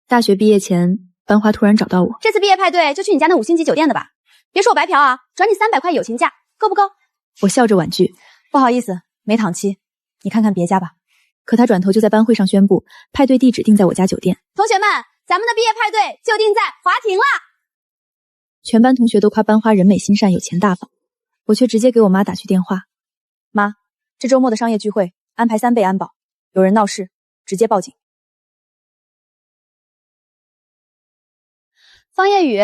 大学毕业前，班花突然找到我，这次毕业派对就去你家那5星级酒店的吧？别说我白嫖啊，转你300块友情价，够不够？我笑着婉拒，不好意思，没档期，你看看别家吧。可他转头就在班会上宣布，派对地址定在我家酒店。同学们，咱们的毕业派对就定在华庭啦！全班同学都夸班花人美心善，有钱大方，我却直接给我妈打去电话。妈，这周末的商业聚会安排3倍安保，有人闹事，直接报警。方夜雨，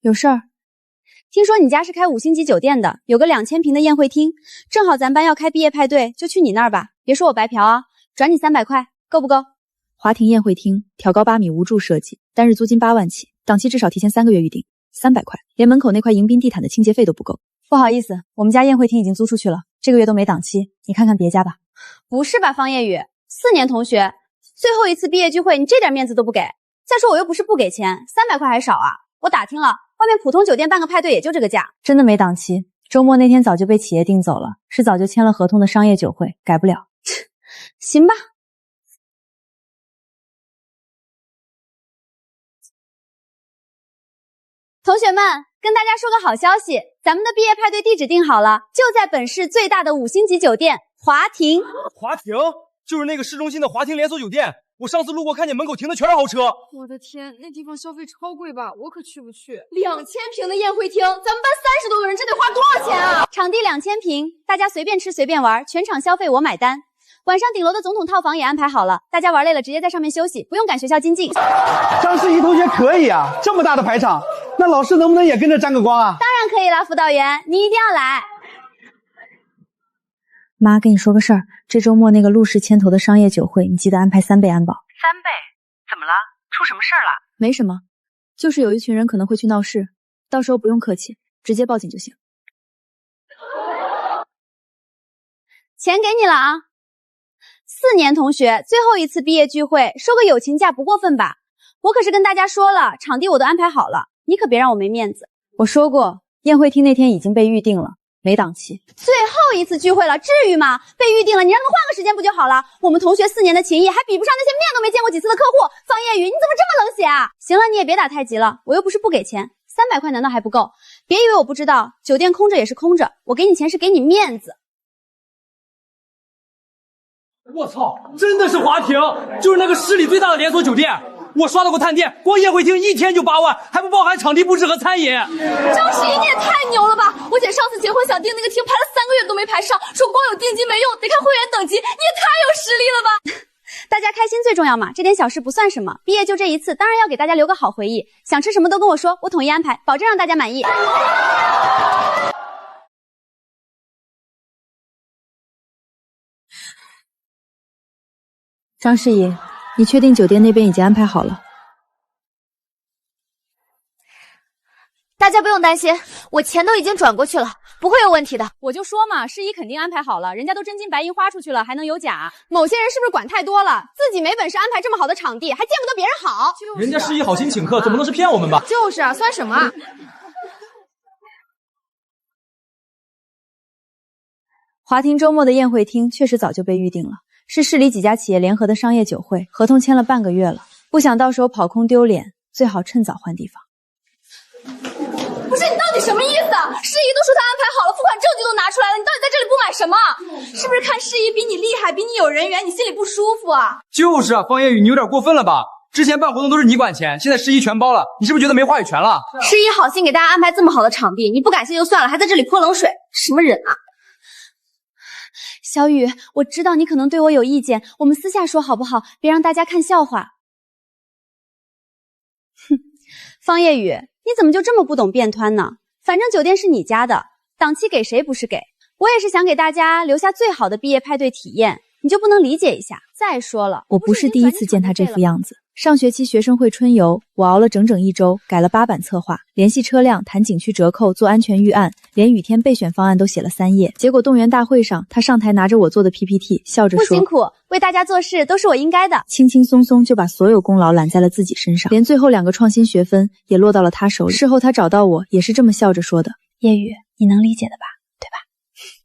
有事儿？听说你家是开5星级酒店的，有个2000平的宴会厅，正好咱班要开毕业派对，就去你那儿吧。别说我白嫖啊，转你300块，够不够？华庭宴会厅，挑高8米无柱设计，单日租金8万起，档期至少提前3个月预定，300块，连门口那块迎宾地毯的清洁费都不够。不好意思，我们家宴会厅已经租出去了，这个月都没档期，你看看别家吧。不是吧，方夜雨，4年同学，最后一次毕业聚会，你这点面子都不给？再说我又不是不给钱，300块还少啊？我打听了，外面普通酒店办个派对也就这个价。真的没档期，周末那天早就被企业订走了，是早就签了合同的商业酒会，改不了。行吧。同学们，跟大家说个好消息，咱们的毕业派对地址定好了，就在本市最大的5星级酒店华庭。华庭？就是那个市中心的华庭连锁酒店。我上次路过看见门口停的全是豪车。我的天，那地方消费超贵吧？我可去不去。2000平的宴会厅，咱们班30多个人，这得花多少钱啊？场地2000平，大家随便吃随便玩，全场消费我买单。晚上顶楼的总统套房也安排好了，大家玩累了直接在上面休息，不用赶学校进境。张诗怡同学可以啊，这么大的排场，那老师能不能也跟着沾个光啊？当然可以了，辅导员，你一定要来。妈，跟你说个事儿，这周末那个陆氏牵头的商业酒会，你记得安排3倍安保。3倍？怎么了？出什么事儿了？没什么，就是有一群人可能会去闹事，到时候不用客气，直接报警就行。钱给你了啊。4年同学，最后一次毕业聚会，收个友情价不过分吧？我可是跟大家说了，场地我都安排好了，你可别让我没面子。我说过，宴会厅那天已经被预定了，没档期。最后一次聚会了，至于吗？被预定了，你让他们换个时间不就好了？我们同学4年的情谊还比不上那些面都没见过几次的客户。方夜雨，你怎么这么冷血啊？行了，你也别打太极了，我又不是不给钱，300块难道还不够？别以为我不知道，酒店空着也是空着，我给你钱是给你面子。我操，真的是华庭，就是那个市里最大的连锁酒店。我刷到过探店，光宴会厅1天就8万，还不包含场地布置和餐饮。张诗怡，你也太牛了吧！我姐上次结婚想订那个厅，排了3个月都没排上，说光有定金没用，得看会员等级。你也太有实力了吧！大家开心最重要嘛，这点小事不算什么。毕业就这一次，当然要给大家留个好回忆。想吃什么都跟我说，我统一安排，保证让大家满意。张诗怡，你确定酒店那边已经安排好了？大家不用担心，我钱都已经转过去了，不会有问题的。我就说嘛，诗怡肯定安排好了，人家都真金白银花出去了，还能有假？某些人是不是管太多了？自己没本事安排这么好的场地，还见不得别人好。人家诗怡好心请客，总不能是骗我们吧？就是啊，算什么啊？华庭周末的宴会厅确实早就被预定了，是市里几家企业联合的商业酒会，合同签了半个月了，不想到时候跑空丢脸，最好趁早换地方。不是，你到底什么意思啊？诗怡都说她安排好了，付款证据都拿出来了，你到底在这里不买什么？是不是看诗怡比你厉害，比你有人缘，你心里不舒服啊？就是啊，方夜雨，你有点过分了吧？之前办活动都是你管钱，现在诗怡全包了，你是不是觉得没话语权了？诗怡好心给大家安排这么好的场地，你不感谢就算了，还在这里泼冷水，什么人啊？小雨，我知道你可能对我有意见，我们私下说好不好？别让大家看笑话。哼，方夜雨，你怎么就这么不懂变通呢？反正酒店是你家的，档期给谁不是给？我也是想给大家留下最好的毕业派对体验，你就不能理解一下？再说了，我不是第一次见他这副样子。上学期学生会春游，我熬了整整1周，改了8版策划，联系车辆，谈景区折扣，做安全预案，连雨天备选方案都写了3页。结果动员大会上，他上台拿着我做的 PPT， 笑着说：“不辛苦，为大家做事都是我应该的。”轻轻松松就把所有功劳揽在了自己身上，连最后2个创新学分也落到了他手里。事后他找到我，也是这么笑着说的：“夜雨，你能理解的吧？对吧？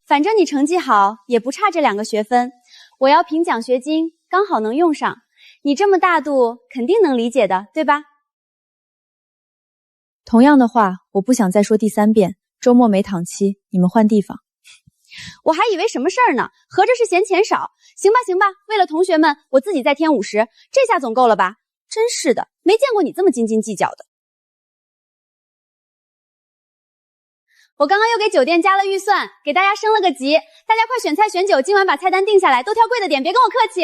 反正你成绩好，也不差这2个学分，我要评奖学金，刚好能用上。”你这么大度，肯定能理解的，对吧？同样的话，我不想再说第3遍。周末没档期，你们换地方。我还以为什么事儿呢，合着是嫌钱少。行吧行吧，为了同学们，我自己再添50，这下总够了吧？真是的，没见过你这么斤斤计较的。我刚刚又给酒店加了预算，给大家升了个级，大家快选菜选酒，今晚把菜单定下来，都挑贵的点，别跟我客气。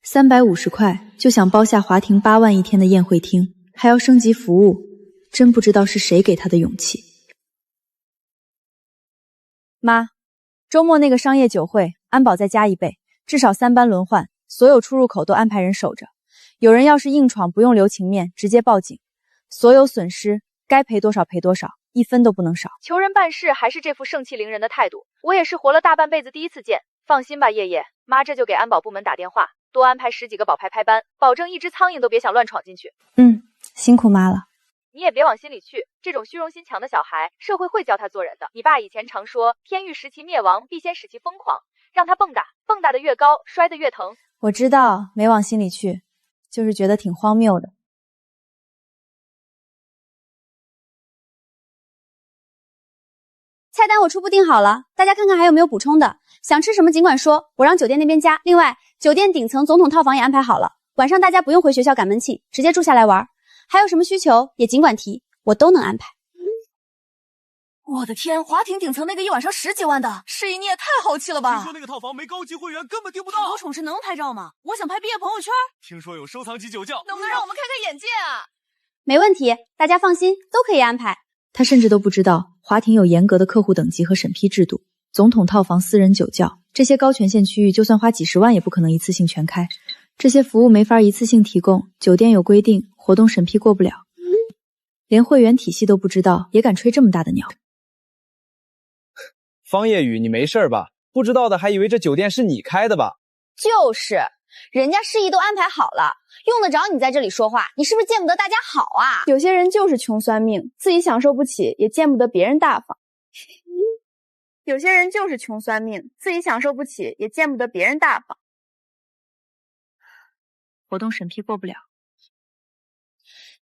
350块就想包下华庭8万一天的宴会厅，还要升级服务，真不知道是谁给他的勇气。妈，周末那个商业酒会，安保再加1倍，至少3班轮换，所有出入口都安排人守着。有人要是硬闯，不用留情面，直接报警。所有损失该赔多少赔多少，1分都不能少。求人办事还是这副盛气凌人的态度，我也是活了大半辈子第一次见。放心吧，叶叶，妈这就给安保部门打电话，多安排10几个保排排班，保证一只苍蝇都别想乱闯进去。辛苦妈了。你也别往心里去，这种虚荣心强的小孩，社会会教他做人的。你爸以前常说，天欲使其灭亡，必先使其疯狂，让他蹦跶，蹦跶的越高，摔得越疼。我知道，没往心里去，就是觉得挺荒谬的。菜单我初步定好了，大家看看还有没有补充的。想吃什么尽管说，我让酒店那边加。另外，酒店顶层总统套房也安排好了，晚上大家不用回学校赶闷气，直接住下来玩。还有什么需求也尽管提，我都能安排。我的天，华庭顶层那个一晚上10几万的，世仪你也太豪气了吧！听说那个套房没高级会员根本订不到。有宠是能拍照吗？我想拍毕业朋友圈。听说有收藏级酒窖，能不能让我们开开眼界啊？没问题，大家放心，都可以安排。他甚至都不知道华庭有严格的客户等级和审批制度，总统套房、私人酒窖，这些高权限区域就算花几十万也不可能一次性全开。这些服务没法一次性提供，酒店有规定，活动审批过不了。连会员体系都不知道，也敢吹这么大的鸟。方夜雨，你没事吧？不知道的还以为这酒店是你开的吧？就是，人家事宜都安排好了，用得着你在这里说话？你是不是见不得大家好啊？有些人就是穷酸命，自己享受不起，也见不得别人大方。有些人就是穷酸命，自己享受不起，也见不得别人大方。活动审批过不了。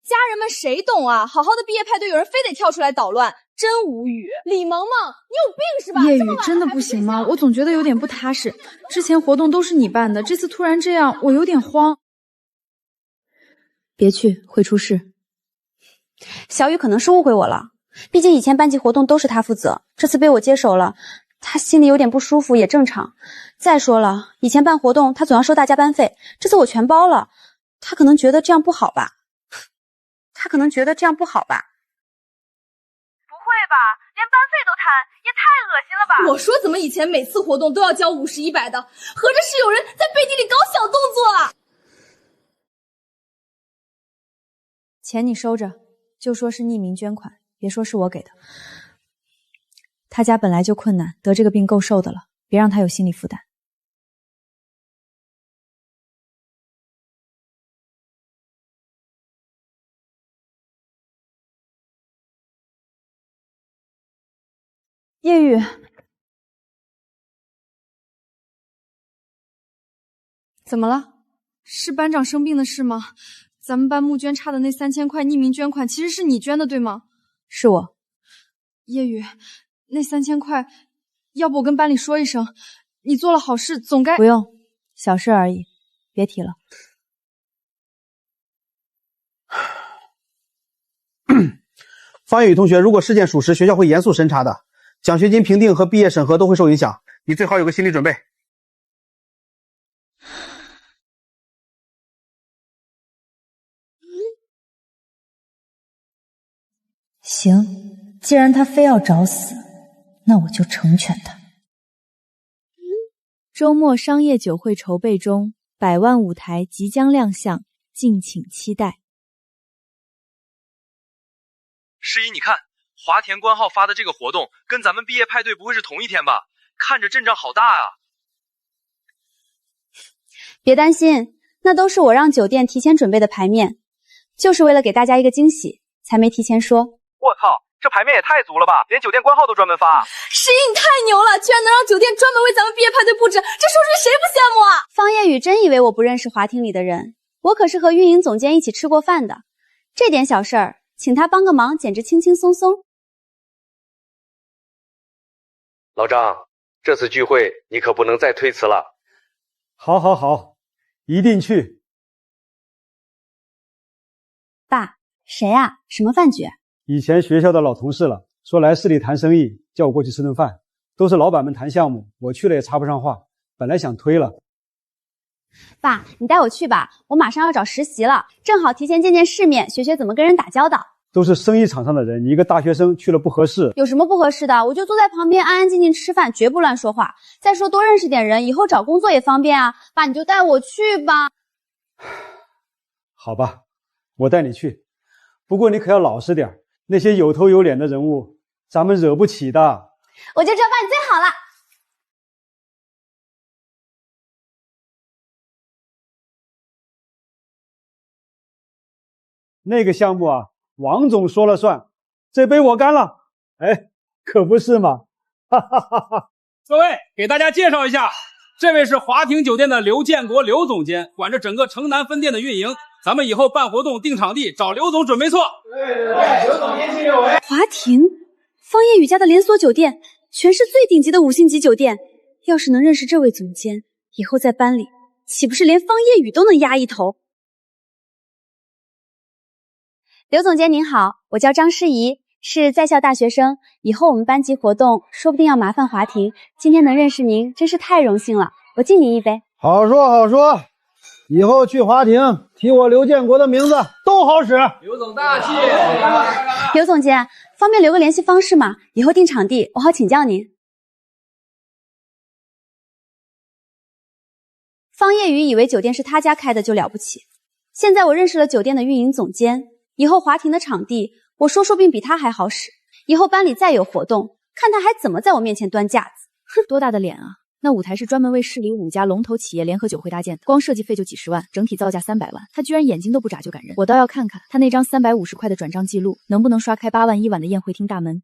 家人们谁懂啊？好好的毕业派对，有人非得跳出来捣乱，真无语。李萌萌，你有病是吧？叶雨真的不行吗？我总觉得有点不踏实。之前活动都是你办的，这次突然这样，我有点慌。别去，会出事。小雨可能是误会我了，毕竟以前班级活动都是他负责，这次被我接手了，他心里有点不舒服也正常。再说了，以前办活动他总要收大家班费，这次我全包了，他可能觉得这样不好吧？不会吧，连班费都贪，也太恶心了吧！我说怎么以前每次活动都要交50、100的，合着是有人在背地里搞小动作啊！钱你收着，就说是匿名捐款，别说是我给的。他家本来就困难，得这个病够受的了，别让他有心理负担。叶雨，怎么了？是班长生病的事吗？咱们班募捐差的那3000块匿名捐款，其实是你捐的，对吗？是我。叶雨，那3000块，要不我跟班里说一声，你做了好事，总该……不用，小事而已，别提了。方夜雨同学，如果事件属实，学校会严肃审查的。奖学金评定和毕业审核都会受影响，你最好有个心理准备。行，既然他非要找死，那我就成全他。周末商业酒会筹备中，100万舞台即将亮相，敬请期待。诗怡，你看华田官号发的这个活动跟咱们毕业派对不会是同一天吧？看着阵仗好大啊！别担心，那都是我让酒店提前准备的牌面，就是为了给大家一个惊喜，才没提前说。我操，这牌面也太足了吧，连酒店官号都专门发。诗怡，你太牛了，居然能让酒店专门为咱们毕业派对布置，这说出去谁不羡慕啊？方夜雨真以为我不认识华庭里的人，我可是和运营总监一起吃过饭的，这点小事儿，请他帮个忙，简直轻轻松松。老张，这次聚会你可不能再推辞了。好，好，好，一定去。爸，谁啊？什么饭局？以前学校的老同事了，说来市里谈生意，叫我过去吃顿饭。都是老板们谈项目，我去了也插不上话，本来想推了。爸，你带我去吧，我马上要找实习了，正好提前见见世面，学学怎么跟人打交道。都是生意场上的人，你一个大学生去了不合适。有什么不合适的？我就坐在旁边安安静静吃饭，绝不乱说话。再说多认识点人，以后找工作也方便啊。爸，你就带我去吧。好吧，我带你去，不过你可要老实点，那些有头有脸的人物，咱们惹不起的。我就知道爸你最好了。那个项目啊，王总说了算，这杯我干了。哎，可不是嘛！哈哈哈哈！各位，给大家介绍一下，这位是华庭酒店的刘建国刘总监，管着整个城南分店的运营。咱们以后办活动定场地找刘总准没错。对，刘总年轻有为。华庭，方夜雨家的连锁酒店，全市最顶级的5星级酒店。要是能认识这位总监，以后在班里岂不是连方夜雨都能压一头？刘总监您好，我叫张诗怡，是在校大学生。以后我们班级活动说不定要麻烦华庭，今天能认识您真是太荣幸了，我敬您一杯。好说好说，以后去华庭提我刘建国的名字都好使。刘总大气。刘总监，方便留个联系方式吗？以后定场地我好请教您。方夜雨以为酒店是他家开的就了不起，现在我认识了酒店的运营总监，以后华庭的场地我说不定比他还好使。以后班里再有活动，看他还怎么在我面前端架子。哼，多大的脸啊！那舞台是专门为市里5家龙头企业联合酒会搭建的，光设计费就几10万，整体造价300万。他居然眼睛都不眨就敢认，我倒要看看他那张350块的转账记录能不能刷开8万1晚的宴会厅大门。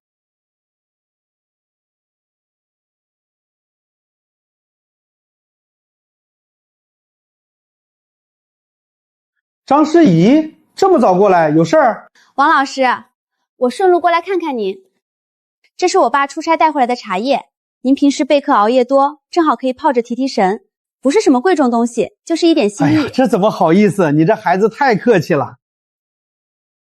张诗怡这么早过来，有事儿？王老师，我顺路过来看看您。这是我爸出差带回来的茶叶，您平时备课熬夜多，正好可以泡着提提神。不是什么贵重东西，就是一点心意。哎呀，这怎么好意思？你这孩子太客气了。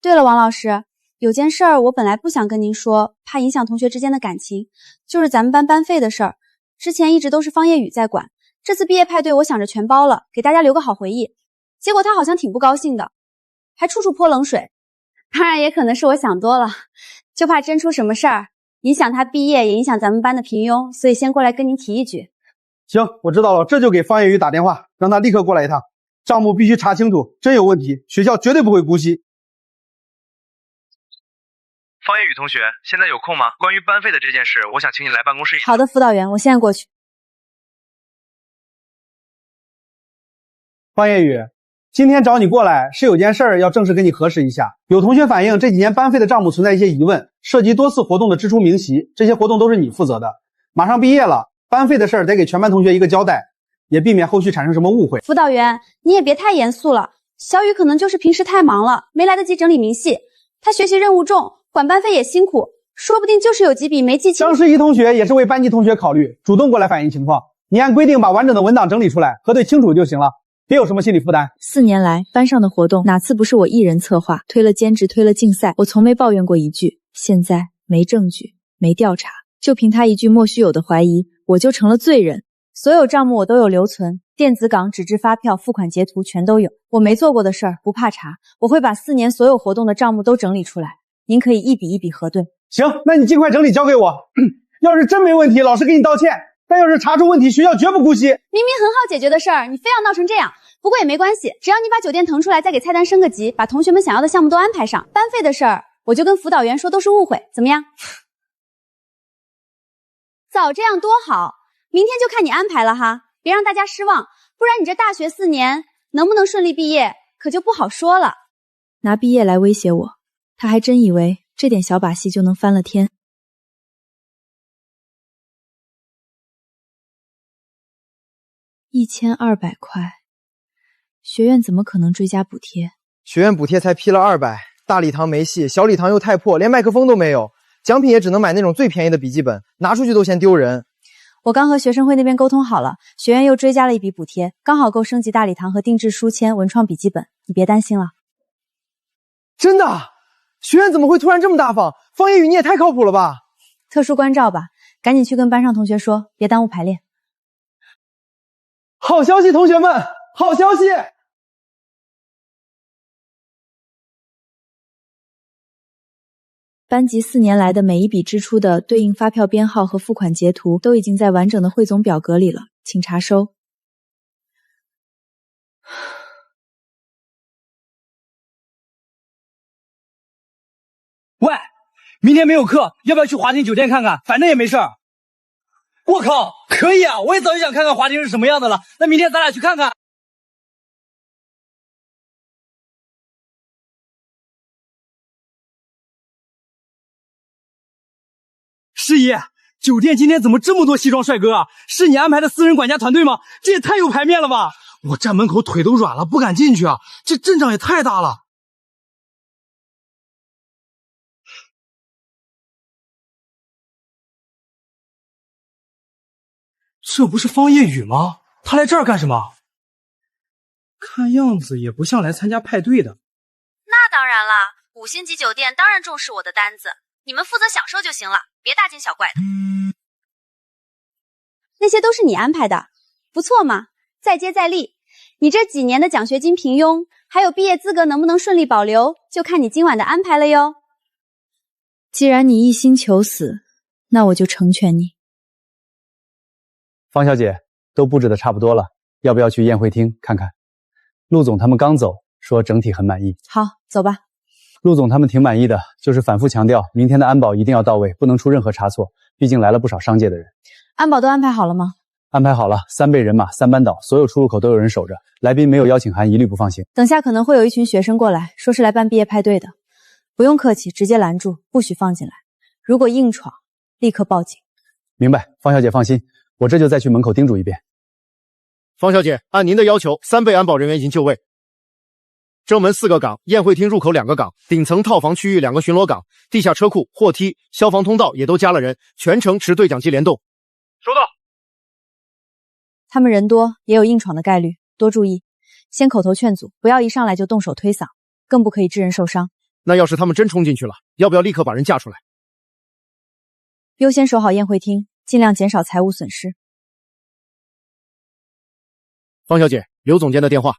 对了，王老师，有件事儿我本来不想跟您说，怕影响同学之间的感情，就是咱们班班费的事儿。之前一直都是方夜雨在管，这次毕业派对我想着全包了，给大家留个好回忆。结果他好像挺不高兴的，还处处泼冷水。当然也可能是我想多了，就怕真出什么事儿，影响他毕业，也影响咱们班的平庸，所以先过来跟您提一句。行，我知道了，这就给方夜雨打电话，让他立刻过来一趟。账目必须查清楚，真有问题，学校绝对不会姑息。方夜雨同学，现在有空吗？关于班费的这件事，我想请你来办公室。好的，辅导员，我现在过去。方夜雨，今天找你过来是有件事儿要正式跟你核实一下。有同学反映这几年班费的账目存在一些疑问，涉及多次活动的支出明细，这些活动都是你负责的。马上毕业了，班费的事儿得给全班同学一个交代，也避免后续产生什么误会。辅导员，你也别太严肃了，小雨可能就是平时太忙了，没来得及整理明细。他学习任务重，管班费也辛苦，说不定就是有几笔没记清。张诗怡同学也是为班级同学考虑，主动过来反映情况。你按规定把完整的文档整理出来，核对清楚就行了。别有什么心理负担。4年来，班上的活动哪次不是我一人策划，推了兼职，推了竞赛，我从没抱怨过一句。现在没证据，没调查，就凭他一句莫须有的怀疑，我就成了罪人。所有账目我都有留存，电子档、纸质发票、付款截图全都有。我没做过的事儿不怕查，我会把4年所有活动的账目都整理出来，您可以一笔一笔核对。行，那你尽快整理交给我。要是真没问题，老师给你道歉。但要是查出问题，学校绝不姑息。明明很好解决的事儿，你非要闹成这样。不过也没关系，只要你把酒店腾出来，再给菜单升个级，把同学们想要的项目都安排上。班费的事儿，我就跟辅导员说都是误会，怎么样？早这样多好，明天就看你安排了哈，别让大家失望，不然你这大学4年能不能顺利毕业，可就不好说了。拿毕业来威胁我，他还真以为这点小把戏就能翻了天。1200块，学院怎么可能追加补贴？学院补贴才批了200，大礼堂没戏，小礼堂又太破，连麦克风都没有，奖品也只能买那种最便宜的笔记本，拿出去都嫌丢人。我刚和学生会那边沟通好了，学院又追加了一笔补贴，刚好够升级大礼堂和定制书签、文创笔记本，你别担心了。真的？学院怎么会突然这么大方？方夜雨你也太靠谱了吧！特殊关照吧，赶紧去跟班上同学说，别耽误排练。好消息，同学们，好消息！班级4年来的每一笔支出的对应发票编号和付款截图都已经在完整的汇总表格里了，请查收。喂，明天没有课，要不要去华庭酒店看看？反正也没事儿。我靠，可以啊！我也早就想看看华庭是什么样的了。那明天咱俩去看看。师姨，酒店今天怎么这么多西装帅哥啊？是你安排的私人管家团队吗？这也太有排面了吧！我站门口腿都软了，不敢进去啊！这阵仗也太大了。这不是方夜雨吗？他来这儿干什么？看样子也不像来参加派对的。那当然啦，5星级酒店当然重视我的单子，你们负责享受就行了，别大惊小怪的。那些都是你安排的，不错嘛，再接再厉。你这几年的奖学金平庸，还有毕业资格能不能顺利保留，就看你今晚的安排了哟。既然你一心求死，那我就成全你。方小姐，都布置的差不多了，要不要去宴会厅看看？陆总他们刚走，说整体很满意。好，走吧。陆总他们挺满意的，就是反复强调明天的安保一定要到位，不能出任何差错，毕竟来了不少商界的人。安保都安排好了吗？安排好了，3倍人马，3班倒，所有出入口都有人守着，来宾没有邀请函一律不放行。等下可能会有一群学生过来，说是来办毕业派对的，不用客气，直接拦住，不许放进来。如果硬闯，立刻报警。明白，方小姐放心，我这就再去门口叮嘱一遍。方小姐，按您的要求，3倍安保人员已经就位。正门4个岗，宴会厅入口2个岗，顶层套房区域2个巡逻岗，地下车库、货梯、消防通道也都加了人，全程持对讲机联动。收到。他们人多，也有硬闯的概率，多注意。先口头劝阻，不要一上来就动手推搡，更不可以致人受伤。那要是他们真冲进去了，要不要立刻把人架出来？优先守好宴会厅，尽量减少财物损失。方小姐，刘总监的电话。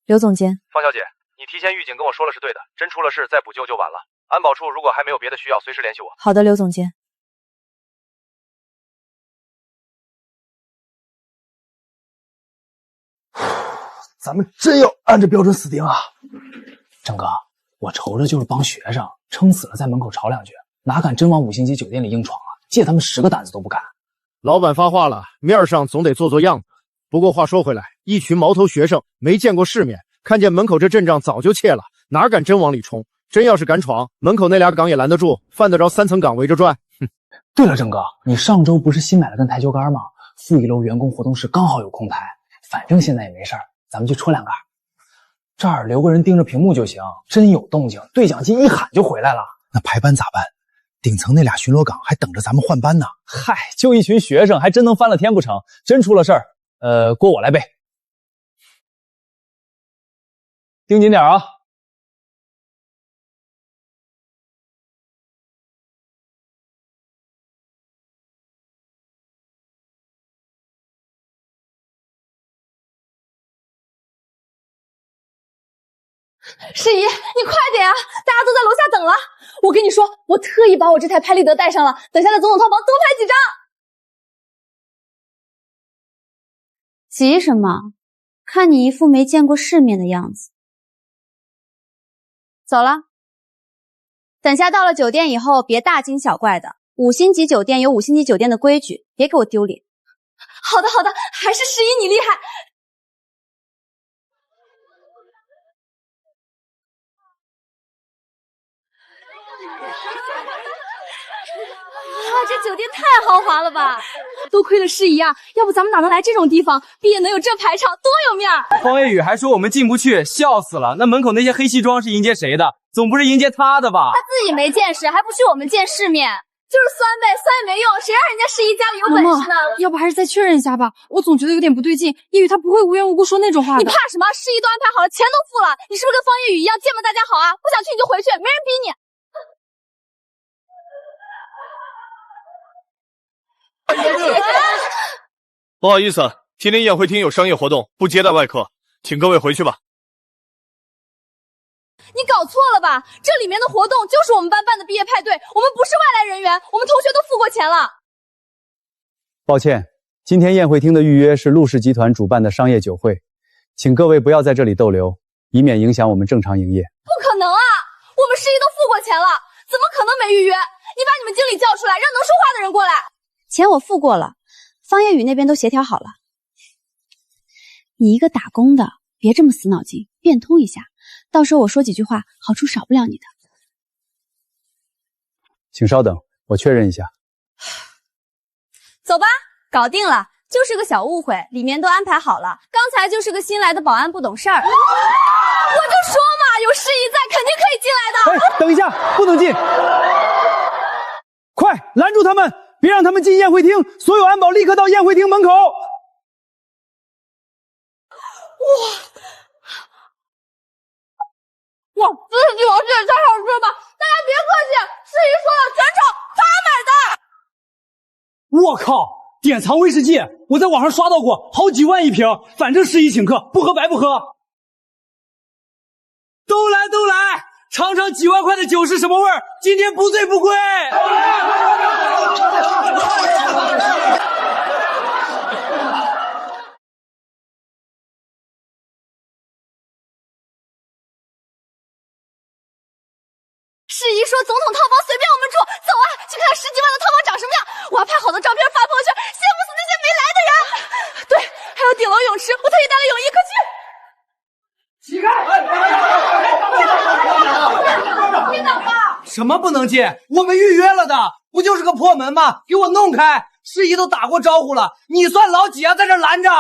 刘总监，方小姐，你提前预警跟我说了是对的，真出了事再补救就晚了。安保处如果还没有别的需要，随时联系我。好的，刘总监。咱们真要按着标准死盯啊！郑哥，我愁着就是帮学生，撑死了在门口吵2句，哪敢真往5星级酒店里硬闯啊？借他们10个胆子都不敢。老板发话了，面上总得做做样子。不过话说回来，一群毛头学生没见过世面，看见门口这阵仗早就怯了，哪敢真往里冲？真要是敢闯，门口那2岗也拦得住，犯得着3层岗围着转。哼！对了，郑哥，你上周不是新买了根台球杆吗？负1楼员工活动室刚好有空台，反正现在也没事儿，咱们就戳2杆。这儿留个人盯着屏幕就行，真有动静，对讲机一喊就回来了。那排班咋办？顶层那俩巡逻岗还等着咱们换班呢。嗨，就一群学生，还真能翻了天不成？真出了事儿，锅我来背。盯紧点啊！诗怡，你快点啊！大家都在楼下等了。我跟你说，我特意把我这台拍立得带上了，等下在总统套房多拍几张。急什么？看你一副没见过世面的样子。走了。等下到了酒店以后，别大惊小怪的。5星级酒店有5星级酒店的规矩，别给我丢脸。好的好的，还是诗怡你厉害。这酒店太豪华了吧！多亏了诗怡啊，要不咱们哪能来这种地方？毕业能有这排场，多有面儿！方夜雨还说我们进不去，笑死了。那门口那些黑西装是迎接谁的？总不是迎接他的吧？他自己没见识，还不许我们见世面。就是酸呗，酸也没用，谁让人家诗怡家里有本事呢？要不还是再确认一下吧，我总觉得有点不对劲。叶雨他不会无缘无故说那种话的。你怕什么？诗怡都安排好了，钱都付了，你是不是跟方夜雨一样见不大家好啊？不想去你就回去，没人逼你。不好意思，今天宴会厅有商业活动，不接待外客，请各位回去吧。你搞错了吧？这里面的活动就是我们班办的毕业派对，我们不是外来人员，我们同学都付过钱了。抱歉，今天宴会厅的预约是陆氏集团主办的商业酒会，请各位不要在这里逗留，以免影响我们正常营业。不可能啊！我们诗怡都付过钱了，怎么可能没预约？你把你们经理叫出来，让能说话的人过来。钱我付过了，方夜雨那边都协调好了。你一个打工的，别这么死脑筋，变通一下。到时候我说几句话，好处少不了你的。请稍等，我确认一下。走吧，搞定了，就是个小误会，里面都安排好了。刚才就是个新来的保安不懂事儿。我就说嘛，有诗怡在，肯定可以进来的。哎，等一下，不能进！快拦住他们，别让他们进宴会厅！所有安保立刻到宴会厅门口！哇，这是酒这也太好吃了吧！大家别客气，诗怡说了，全场他买的。我靠，典藏威士忌，我在网上刷到过，好几万一瓶，反正诗怡请客，不喝白不喝。都来都来，尝尝几万块的酒是什么味儿，今天不醉不归。诗怡说总统套房随便我们住，走啊，去看看10几万的套房长什么样。我要拍好多照片发朋友圈，羡慕死那些没来的人。对，还有顶楼泳池，我特意带了泳衣，快去。起开！你等吧。什么不能进？我们预约了的，不就是个破门吗？给我弄开！诗怡都打过招呼了，你算老几啊，在这拦着？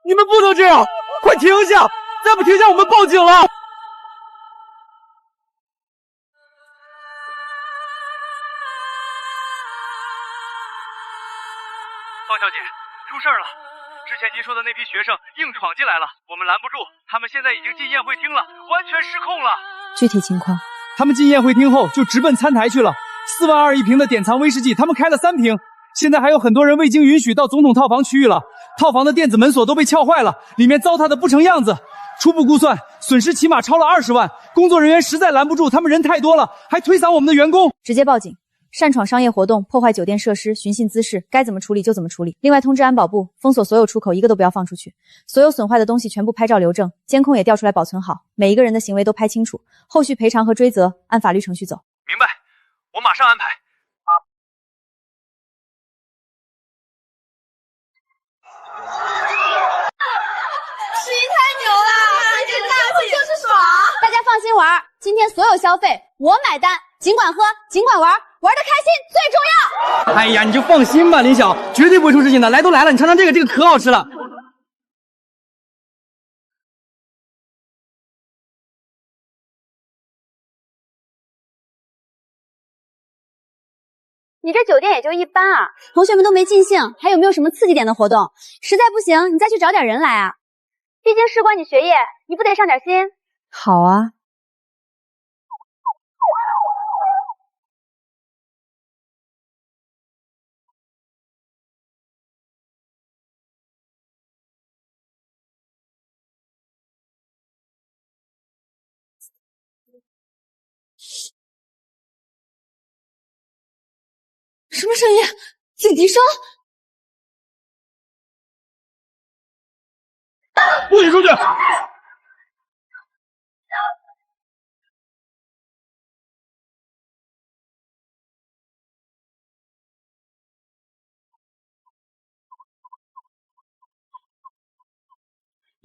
你们不能这样，快停下！再不停下，我们报警了！方小姐，出事了！之前您说的那批学生硬闯进来了，我们拦不住，他们现在已经进宴会厅了，完全失控了。具体情况，他们进宴会厅后就直奔餐台去了，4万2一瓶的典藏威士忌，他们开了3瓶。现在还有很多人未经允许到总统套房区域了，套房的电子门锁都被撬坏了，里面糟蹋的不成样子。初步估算，损失起码超了20万。工作人员实在拦不住，他们人太多了，还推搡我们的员工。直接报警，擅闯商业活动，破坏酒店设施，寻衅滋事，该怎么处理就怎么处理。另外通知安保部，封锁所有出口，一个都不要放出去。所有损坏的东西全部拍照留证，监控也调出来保存好，每一个人的行为都拍清楚，后续赔偿和追责按法律程序走。明白，我马上安排。诗怡太牛了，这大气就是爽！大家放心玩，今天所有消费我买单，尽管喝，尽管玩，玩得开心最重要。哎呀，你就放心吧，林晓，绝对不会出事情的。来都来了，你尝尝这个，这个可好吃了。你这酒店也就一般啊，同学们都没尽兴，还有没有什么刺激点的活动？实在不行，你再去找点人来啊。毕竟事关你学业，你不得上点心？好啊。什么声音？警笛声？不许出去！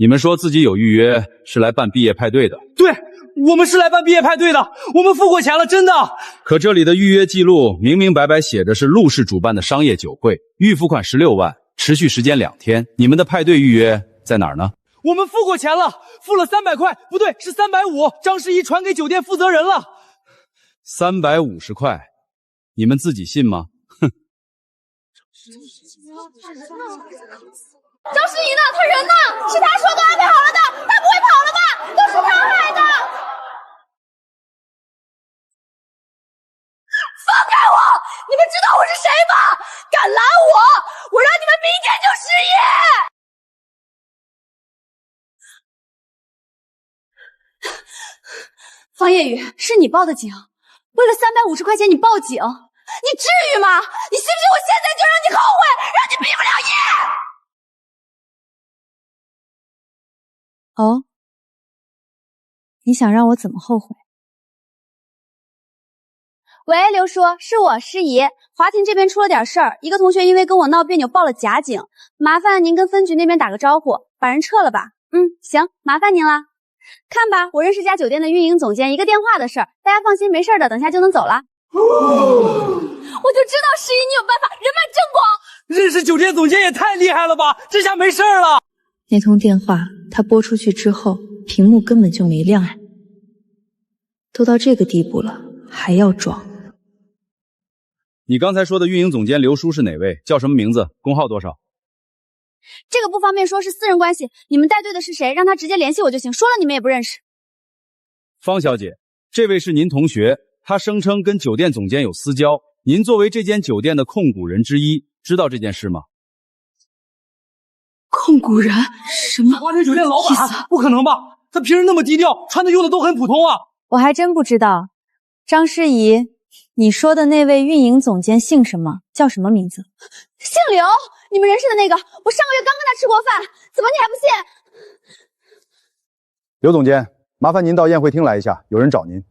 你们说自己有预约，是来办毕业派对的。对，我们是来办毕业派对的，我们付过钱了，真的。可这里的预约记录明明白白写着是陆氏主办的商业酒会，预付款16万，持续时间2天。你们的派对预约在哪儿呢？我们付过钱了，付了300块，不对，是350。张诗怡传给酒店负责人了。350块，你们自己信吗？哼！张诗怡呢？他人呢？是他说都安排好了的，他不会跑了吧？都是他害的！放开我！你们知道我是谁吗？敢拦我，我让你们明天就失业！方夜雨，是你报的警，为了350块钱你报警，你至于吗？你信不信我现在就让你后悔，让你毕不了业？哦，你想让我怎么后悔？喂，刘叔，是我诗怡，华庭这边出了点事儿，一个同学因为跟我闹别扭报了假警，麻烦您跟分局那边打个招呼，把人撤了吧。行，麻烦您了。看吧，我认识家酒店的运营总监，一个电话的事儿，大家放心，没事的，等下就能走了。我就知道诗怡你有办法，人脉正广。认识酒店总监也太厉害了吧，这下没事了。那通电话他拨出去之后，屏幕根本就没亮，都到这个地步了，还要装。你刚才说的运营总监刘叔是哪位？叫什么名字？工号多少？这个不方便说，是私人关系，你们带队的是谁，让他直接联系我就行，说了你们也不认识。方小姐，这位是您同学，他声称跟酒店总监有私交，您作为这间酒店的控股人之一，知道这件事吗？控股人？什么？华庭酒店老板？不可能吧？他平时那么低调，穿的用的都很普通啊。我还真不知道。张诗怡，你说的那位运营总监姓什么？叫什么名字？姓刘，你们认识的那个，我上个月刚跟他吃过饭，怎么你还不信？刘总监，麻烦您到宴会厅来一下，有人找您。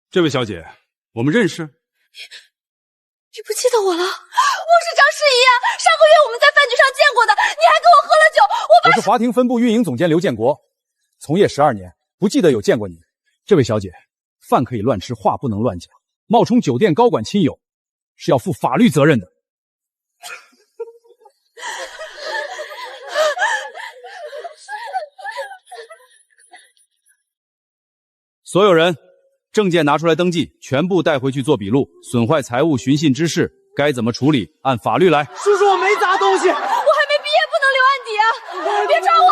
这位小姐，我们认识？你不记得我了？我是张诗怡啊，上个月我们在饭局上见过的，你还跟我喝了酒。我是华庭分部运营总监刘建国，从业12年，不记得有见过你。这位小姐，饭可以乱吃，话不能乱讲，冒充酒店高管亲友是要负法律责任的。所有人，证件拿出来登记，全部带回去做笔录。损坏财物、寻衅滋事，该怎么处理？按法律来。叔叔，我没砸东西，我还没毕业，不能留案底啊！别抓我！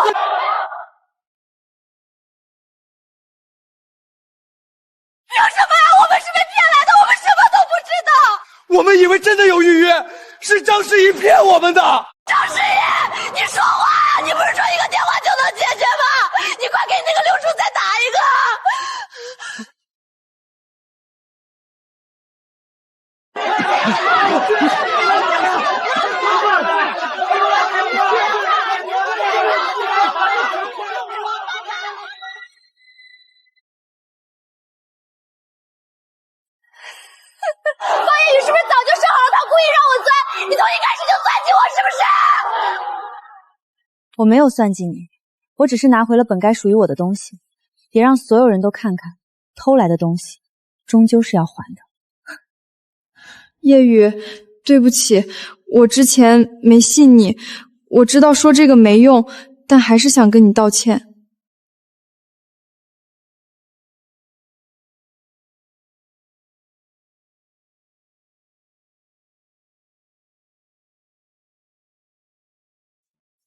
凭什么呀？我们是被骗来的，我们什么都不知道。我们以为真的有预约，是张诗怡骗我们的。张诗怡，你说话！你不是说一个电话就能解决吗？你快给那个刘叔再打一个！方夜雨是不是早就说好了，他故意让我钻？你从一开始就算计我，是不是？我没有算计你，我只是拿回了本该属于我的东西，也让所有人都看看，偷来的东西终究是要还的。夜雨，对不起，我之前没信你，我知道说这个没用，但还是想跟你道歉。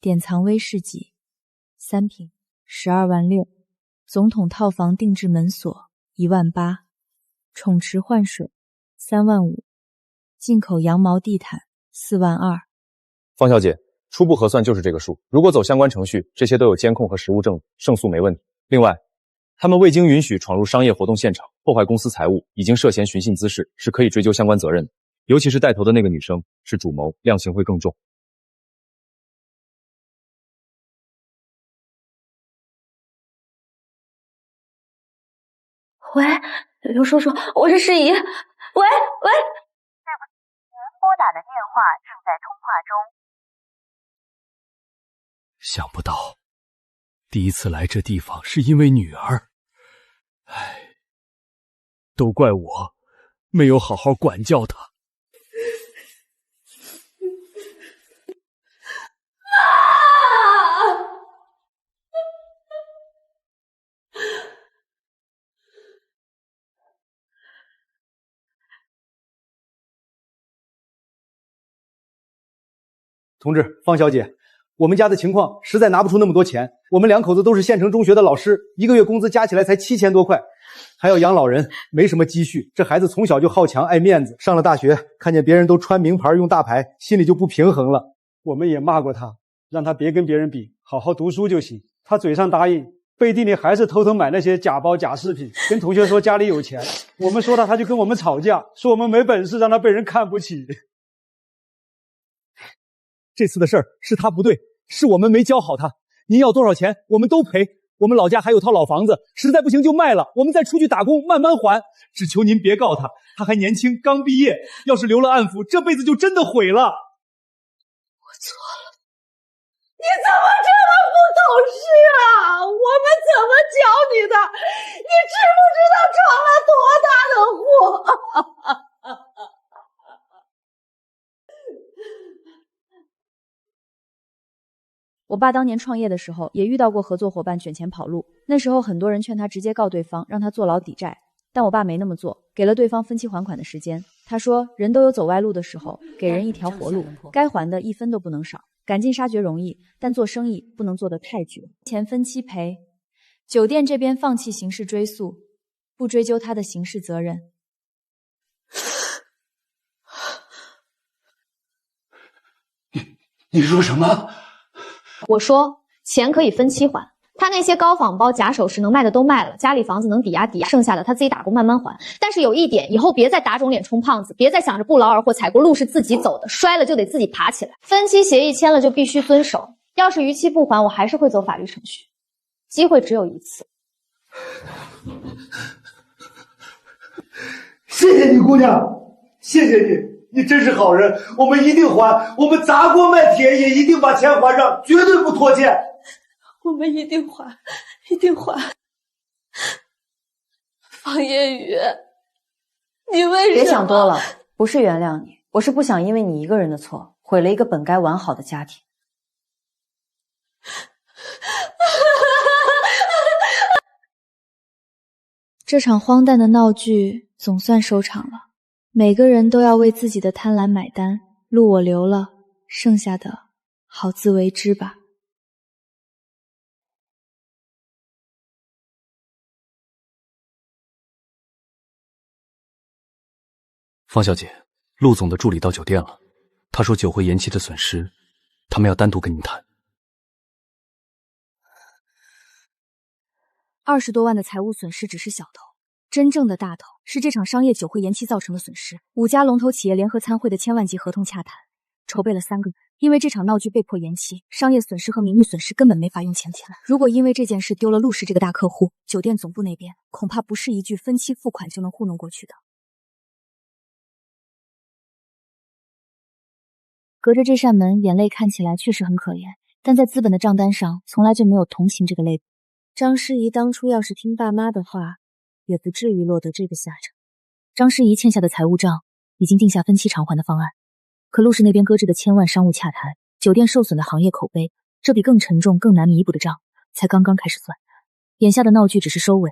典藏威士忌3瓶，12万6，总统套房定制门锁1万8，宠池换水3万5，进口羊毛地毯4万2。方小姐，初步核算就是这个数，如果走相关程序，这些都有监控和实物证据，胜诉没问题。另外，他们未经允许闯入商业活动现场，破坏公司财物，已经涉嫌寻衅滋事，是可以追究相关责任的。尤其是带头的那个女生是主谋，量刑会更重。喂，刘叔叔，我是诗怡。喂，打的电话正在通话中。想不到，第一次来这地方是因为女儿。唉，都怪我没有好好管教她。同志，方小姐，我们家的情况实在拿不出那么多钱。我们两口子都是县城中学的老师，一个月工资加起来才7000多块，还要养老人，没什么积蓄。这孩子从小就好强爱面子，上了大学看见别人都穿名牌用大牌，心里就不平衡了。我们也骂过他，让他别跟别人比，好好读书就行。他嘴上答应，背地里还是偷偷买那些假包假饰品，跟同学说家里有钱。我们说他就跟我们吵架，说我们没本事，让他被人看不起。这次的事儿是他不对，是我们没教好他。您要多少钱，我们都赔。我们老家还有套老房子，实在不行就卖了，我们再出去打工，慢慢还。只求您别告他，他还年轻，刚毕业，要是留了暗府，这辈子就真的毁了。我错了，你怎么这么不懂事啊？我们怎么教你的？你知不知道闯了多大的祸？我爸当年创业的时候也遇到过合作伙伴卷钱跑路，那时候很多人劝他直接告对方，让他坐牢抵债，但我爸没那么做，给了对方分期还款的时间。他说人都有走歪路的时候，给人一条活路，该还的一分都不能少。赶尽杀绝容易，但做生意不能做得太绝，钱分期赔。酒店这边放弃刑事追诉，不追究他的刑事责任。你说什么？我说钱可以分期还，他那些高仿包假首饰能卖的都卖了，家里房子能抵押，剩下的他自己打工慢慢还。但是有一点，以后别再打肿脸充胖子，别再想着不劳而获，踩过路是自己走的，摔了就得自己爬起来。分期协议签了就必须遵守，要是逾期不还，我还是会走法律程序，机会只有一次。谢谢你姑娘，谢谢你，你真是好人，我们一定还，我们砸锅卖铁也一定把钱还上，绝对不拖欠。我们一定还，一定还。方夜雨，你为什么？别想多了，不是原谅你，我是不想因为你一个人的错，毁了一个本该完好的家庭。这场荒诞的闹剧总算收场了，每个人都要为自己的贪婪买单，路我留了，剩下的好自为之吧。方小姐，陆总的助理到酒店了，他说酒会延期的损失，他们要单独跟您谈。20多万的财务损失只是小头，真正的大头是这场商业酒会延期造成的损失。5家龙头企业联合参会的千万级合同洽谈，筹备了3个月，因为这场闹剧被迫延期，商业损失和名誉损失根本没法用钱填了。如果因为这件事丢了陆氏这个大客户，酒店总部那边恐怕不是一句分期付款就能糊弄过去的。隔着这扇门，眼泪看起来确实很可怜，但在资本的账单上从来就没有同情这个类别。张诗怡当初要是听爸妈的话，也不至于落得这个下场。张诗怡欠下的财务账已经定下分期偿还的方案，可陆氏那边搁置的千万商务洽谈，酒店受损的行业口碑，这笔更沉重更难弥补的账才刚刚开始算。眼下的闹剧只是收尾，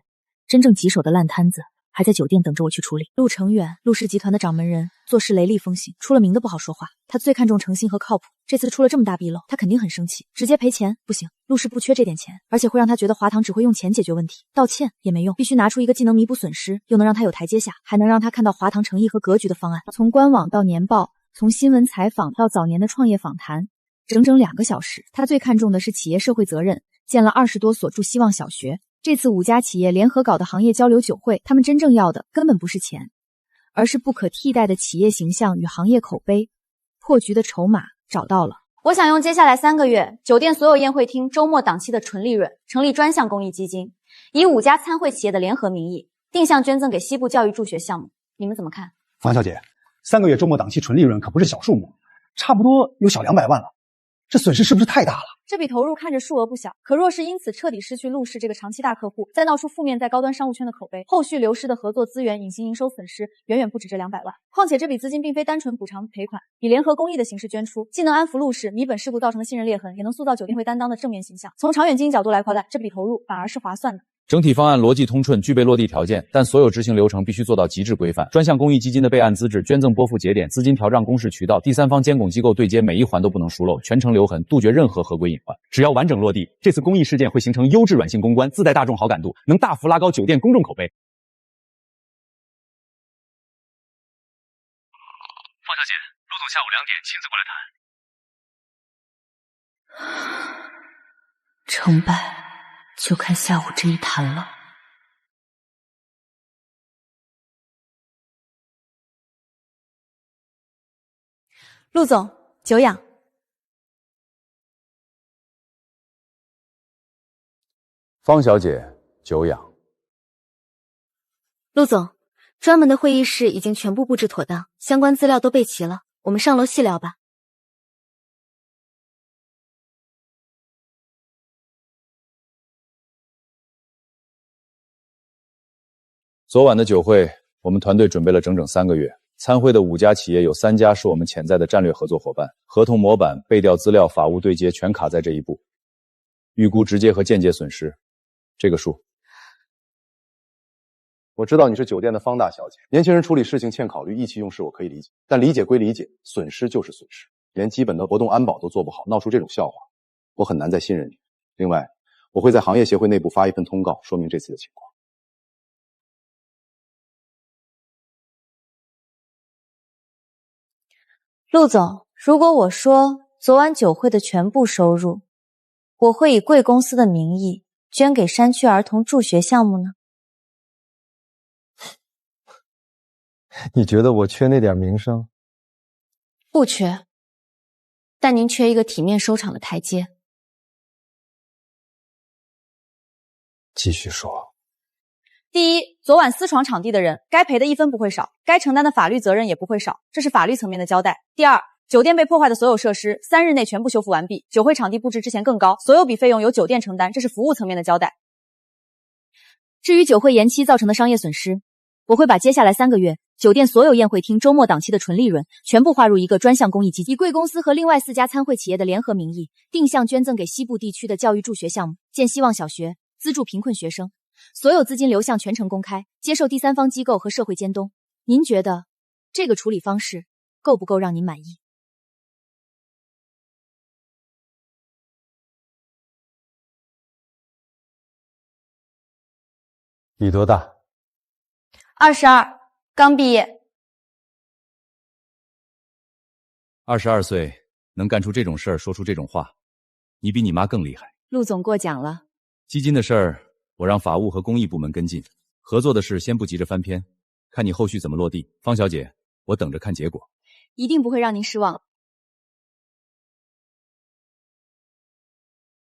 真正棘手的烂摊子还在酒店等着我去处理。陆成远，陆氏集团的掌门人，做事雷厉风行，出了名的不好说话。他最看重诚信和靠谱，这次出了这么大纰漏，他肯定很生气，直接赔钱不行。陆氏不缺这点钱，而且会让他觉得华堂只会用钱解决问题，道歉也没用，必须拿出一个既能弥补损失，又能让他有台阶下，还能让他看到华堂诚意和格局的方案。从官网到年报，从新闻采访到早年的创业访谈，整整2个小时。他最看重的是企业社会责任，建了20多所助希望小学。这次5家企业联合搞的行业交流酒会，他们真正要的根本不是钱，而是不可替代的企业形象与行业口碑。破局的筹码找到了。我想用接下来3个月酒店所有宴会厅周末档期的纯利润，成立专项公益基金，以5家参会企业的联合名义，定向捐赠给西部教育助学项目。你们怎么看？方小姐， 3个月周末档期纯利润可不是小数目，差不多有小200万了。这损失是不是太大了？这笔投入看着数额不小，可若是因此彻底失去陆氏这个长期大客户，再闹出负面在高端商务圈的口碑，后续流失的合作资源、隐形营收损失远远不止这200万。况且这笔资金并非单纯补偿赔款，以联合公益的形式捐出，既能安抚陆氏，弥本事故造成的信任裂痕，也能塑造酒店会担当的正面形象。从长远经营角度来看，这笔投入反而是划算的。整体方案逻辑通顺，具备落地条件，但所有执行流程必须做到极致规范。专项公益基金的备案资质、捐赠拨付节点、资金调账公示渠道、第三方监管机构对接，每一环都不能疏漏，全程留痕，杜绝任何合规隐患。只要完整落地，这次公益事件会形成优质软性公关，自带大众好感度，能大幅拉高酒店公众口碑。方小姐，陆总下午2点亲自过来谈。成败就看下午这一谈了。陆总，久仰。方小姐，久仰。陆总，专门的会议室已经全部布置妥当，相关资料都备齐了，我们上楼细聊吧。昨晚的酒会，我们团队准备了整整3个月。参会的5家企业有3家是我们潜在的战略合作伙伴，合同模板、备调资料、法务对接全卡在这一步。预估直接和间接损失，这个数。我知道你是酒店的方大小姐，年轻人处理事情欠考虑，意气用事我可以理解，但理解归理解，损失就是损失。连基本的活动安保都做不好，闹出这种笑话，我很难再信任你。另外，我会在行业协会内部发一份通告，说明这次的情况。陆总，如果我说昨晚酒会的全部收入，我会以贵公司的名义捐给山区儿童助学项目呢？你觉得我缺那点名声？不缺，但您缺一个体面收场的台阶。继续说。第一，昨晚私闯场地的人，该赔的1分不会少，该承担的法律责任也不会少，这是法律层面的交代。第二，酒店被破坏的所有设施3日内全部修复完毕，酒会场地布置之前更高，所有笔费用由酒店承担，这是服务层面的交代。至于酒会延期造成的商业损失，我会把接下来3个月酒店所有宴会厅周末档期的纯利润全部划入一个专项公益基金，以贵公司和另外4家参会企业的联合名义，定向捐赠给西部地区的教育助学项目，建希望小学，资助贫困学生。所有资金流向全程公开，接受第三方机构和社会监督。您觉得这个处理方式够不够让您满意？你多大？22，刚毕业。22岁能干出这种事儿，说出这种话，你比你妈更厉害。陆总过奖了。基金的事儿我让法务和公益部门跟进，合作的事先不急着翻篇，看你后续怎么落地。方小姐，我等着看结果。一定不会让您失望。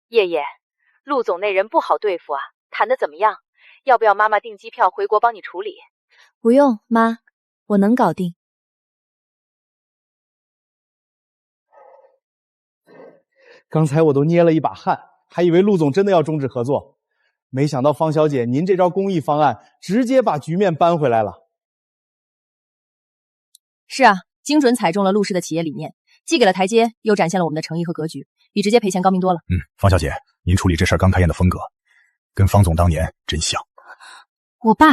叶叶，陆总那人不好对付啊，谈得怎么样？要不要妈妈订机票回国帮你处理？不用，妈，我能搞定。刚才我都捏了一把汗，还以为陆总真的要终止合作，没想到方小姐您这招公益方案直接把局面扳回来了。是啊，精准踩中了陆氏的企业理念，既给了台阶，又展现了我们的诚意和格局，比直接赔钱高明多了。方小姐，您处理这事儿刚开宴的风格，跟方总当年真像。我爸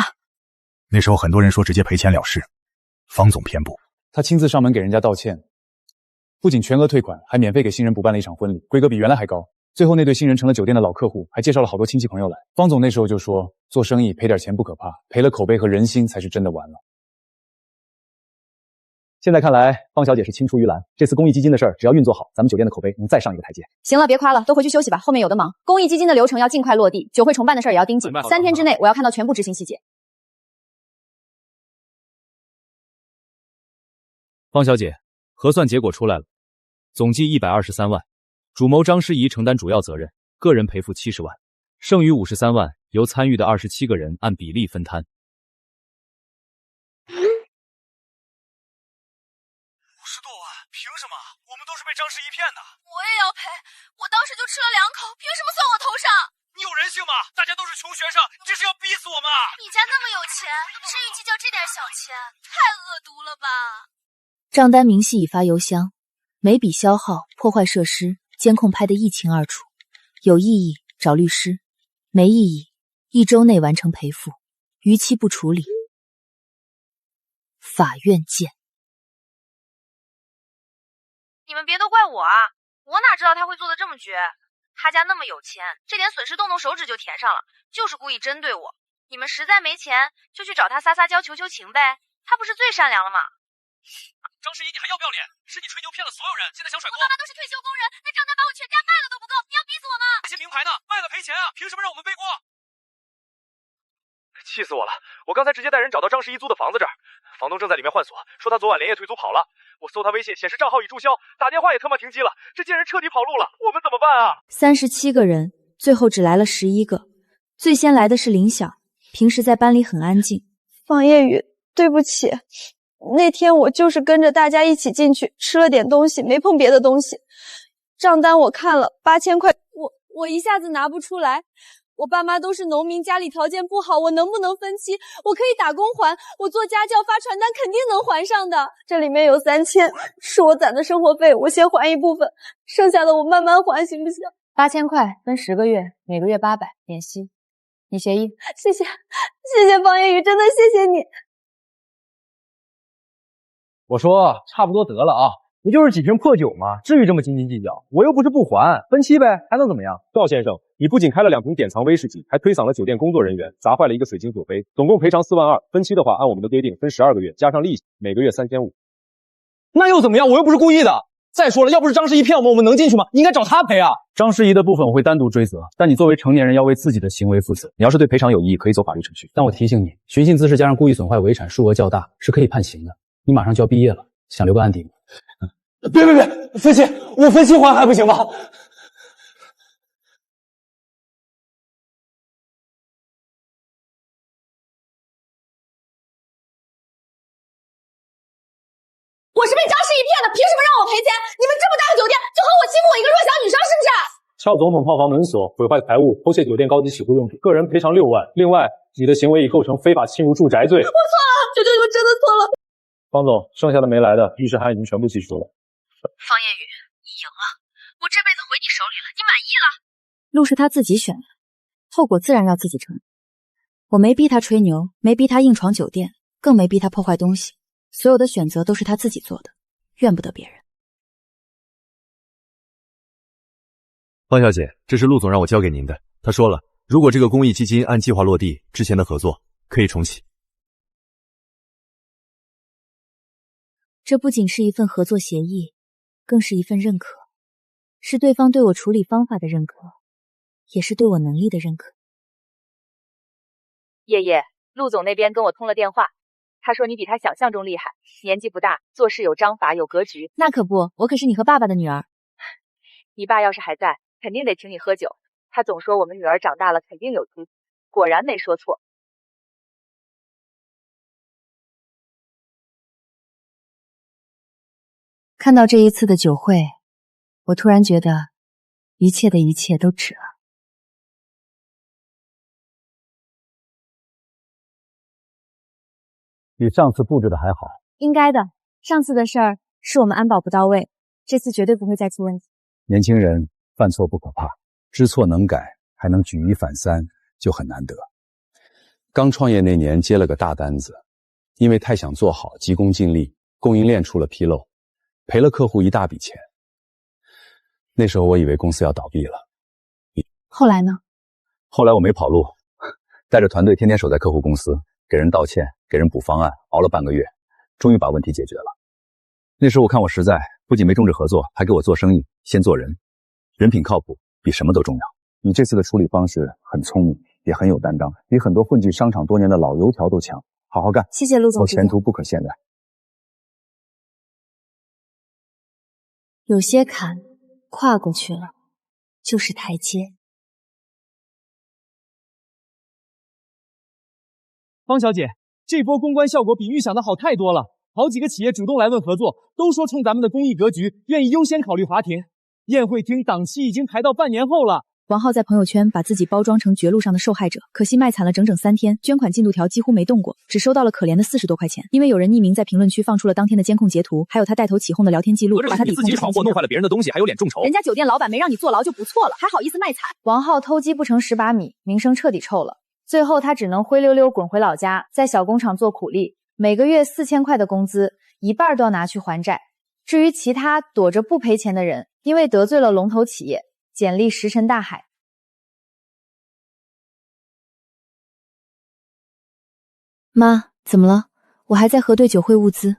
那时候很多人说直接赔钱了事，方总偏不，他亲自上门给人家道歉，不仅全额退款，还免费给新人补办了一场婚礼，规格比原来还高。最后那对新人成了酒店的老客户，还介绍了好多亲戚朋友来。方总那时候就说，做生意赔点钱不可怕，赔了口碑和人心才是真的完了。现在看来，方小姐是青出于蓝，这次公益基金的事儿，只要运作好，咱们酒店的口碑能再上一个台阶。行了，别夸了，都回去休息吧，后面有的忙。公益基金的流程要尽快落地，酒会重办的事儿也要盯紧，3天之内我要看到全部执行细节。方小姐，核算结果出来了，总计123万，主谋张诗怡承担主要责任，个人赔付70万，剩余53万由参与的27个人按比例分摊。穷学生，你这是要逼死我吗？你家那么有钱，至于计较这点小钱，太恶毒了吧！账单明细已发邮箱，每笔消耗、破坏设施，监控拍得一清二楚。有异议找律师，没异议1周内完成赔付，逾期不处理，法院见。你们别都怪我啊！我哪知道他会做的这么绝？他家那么有钱，这点损失动动手指就填上了，就是故意针对我。你们实在没钱，就去找他撒撒娇、求求情呗。他不是最善良了吗？张诗怡，你还要不要脸？是你吹牛骗了所有人，现在想甩锅？我爸妈都是退休工人，那账单把我全家卖了都不够，你要逼死我吗？这些名牌呢？卖了赔钱啊！凭什么让我们背锅？气死我了！我刚才直接带人找到张诗怡租的房子这儿，房东正在里面换锁，说他昨晚连夜退租跑了。我搜他微信显示账号已注销，打电话也他妈停机了，这贱人彻底跑路了，我们怎么办啊？37个人，最后只来了11个。最先来的是林晓，平时在班里很安静。方夜雨，对不起，那天我就是跟着大家一起进去吃了点东西，没碰别的东西。账单我看了，8000块，我一下子拿不出来。我爸妈都是农民，家里条件不好，我能不能分期？我可以打工还，我做家教发传单肯定能还上的。这里面有3000，是我攒的生活费，我先还一部分，剩下的我慢慢还，行不行？8000块分10个月，每个月800，免息。你协议？谢谢方夜雨，真的谢谢你。我说差不多得了啊，不就是几瓶破酒吗？至于这么斤斤计较？我又不是不还，分期呗，还能怎么样？赵先生，你不仅开了2瓶典藏威士忌，还推搡了酒店工作人员，砸坏了一个水晶酒杯，总共赔偿4万2。分期的话，按我们的规定分12个月，加上利息，每个月3500。那又怎么样？我又不是故意的。再说了，要不是张诗怡骗我们，我们能进去吗？你应该找他赔啊。张诗怡的部分我会单独追责，但你作为成年人要为自己的行为负责。你要是对赔偿有异议，可以走法律程序。但我提醒你，寻衅滋事加上故意损坏遗产，数额较大，是可以判刑的。你马上就要毕业了，想留个案底吗？别，分期，我分期还还不行吗？我是被张诗怡骗的，凭什么让我赔钱？你们这么大个酒店，就和我欺负我一个弱小女生，是不是？撬总统套房门锁，毁坏财物，偷窃酒店高级洗护用品，个人赔偿6万。另外，你的行为已构成非法侵入住宅罪。我错了，求求你们真的错了。方总，剩下的没来的，律师函已经全部寄出了。方夜雨，你赢了，我这辈子回你手里了，你满意了？路是他自己选的，后果自然要自己承担。我没逼他吹牛，没逼他硬闯酒店，更没逼他破坏东西。所有的选择都是他自己做的，怨不得别人。方小姐，这是陆总让我交给您的。他说了，如果这个公益基金按计划落地，之前的合作可以重启。这不仅是一份合作协议，更是一份认可，是对方对我处理方法的认可，也是对我能力的认可。叶叶，陆总那边跟我通了电话。他说你比他想象中厉害，年纪不大，做事有章法有格局。那可不，我可是你和爸爸的女儿。你爸要是还在，肯定得请你喝酒。他总说我们女儿长大了肯定有出息，果然没说错。看到这一次的酒会，我突然觉得一切的一切都值了。比上次布置的还好。应该的，上次的事儿是我们安保不到位，这次绝对不会再出问题。年轻人犯错不可怕，知错能改，还能举一反三，就很难得。刚创业那年接了个大单子，因为太想做好，急功近利，供应链出了纰漏，赔了客户一大笔钱。那时候我以为公司要倒闭了。后来呢？后来我没跑路，带着团队天天守在客户公司，给人道歉，给人补方案，熬了半个月，终于把问题解决了。那时候我看我实在，不仅没终止合作，还给我做生意，先做人，人品靠谱比什么都重要。你这次的处理方式很聪明，也很有担当，比很多混迹商场多年的老油条都强。好好干，谢谢陆总，前途不可限量。有些坎跨过去了，就是台阶。方小姐，这波公关效果比预想的好太多了，好几个企业主动来问合作，都说冲咱们的公益格局，愿意优先考虑华庭。宴会厅档期已经排到半年后了，王浩在朋友圈把自己包装成绝路上的受害者，可惜卖惨了整整3天，捐款进度条几乎没动过，只收到了可怜的40多块钱。因为有人匿名在评论区放出了当天的监控截图，还有他带头起哄的聊天记录，把他抵控自己闯祸弄坏了别人的东西，还有脸众筹。人家酒店老板没让你坐牢就不错了，还好意思卖惨。王浩偷鸡不成蚀把米，名声彻底臭了。最后他只能灰溜溜滚回老家，在小工厂做苦力，每个月4000块的工资，一半都要拿去还债。至于其他躲着不赔钱的人，因为得罪了龙头企业，简历石沉大海。妈，怎么了？我还在核对酒会物资。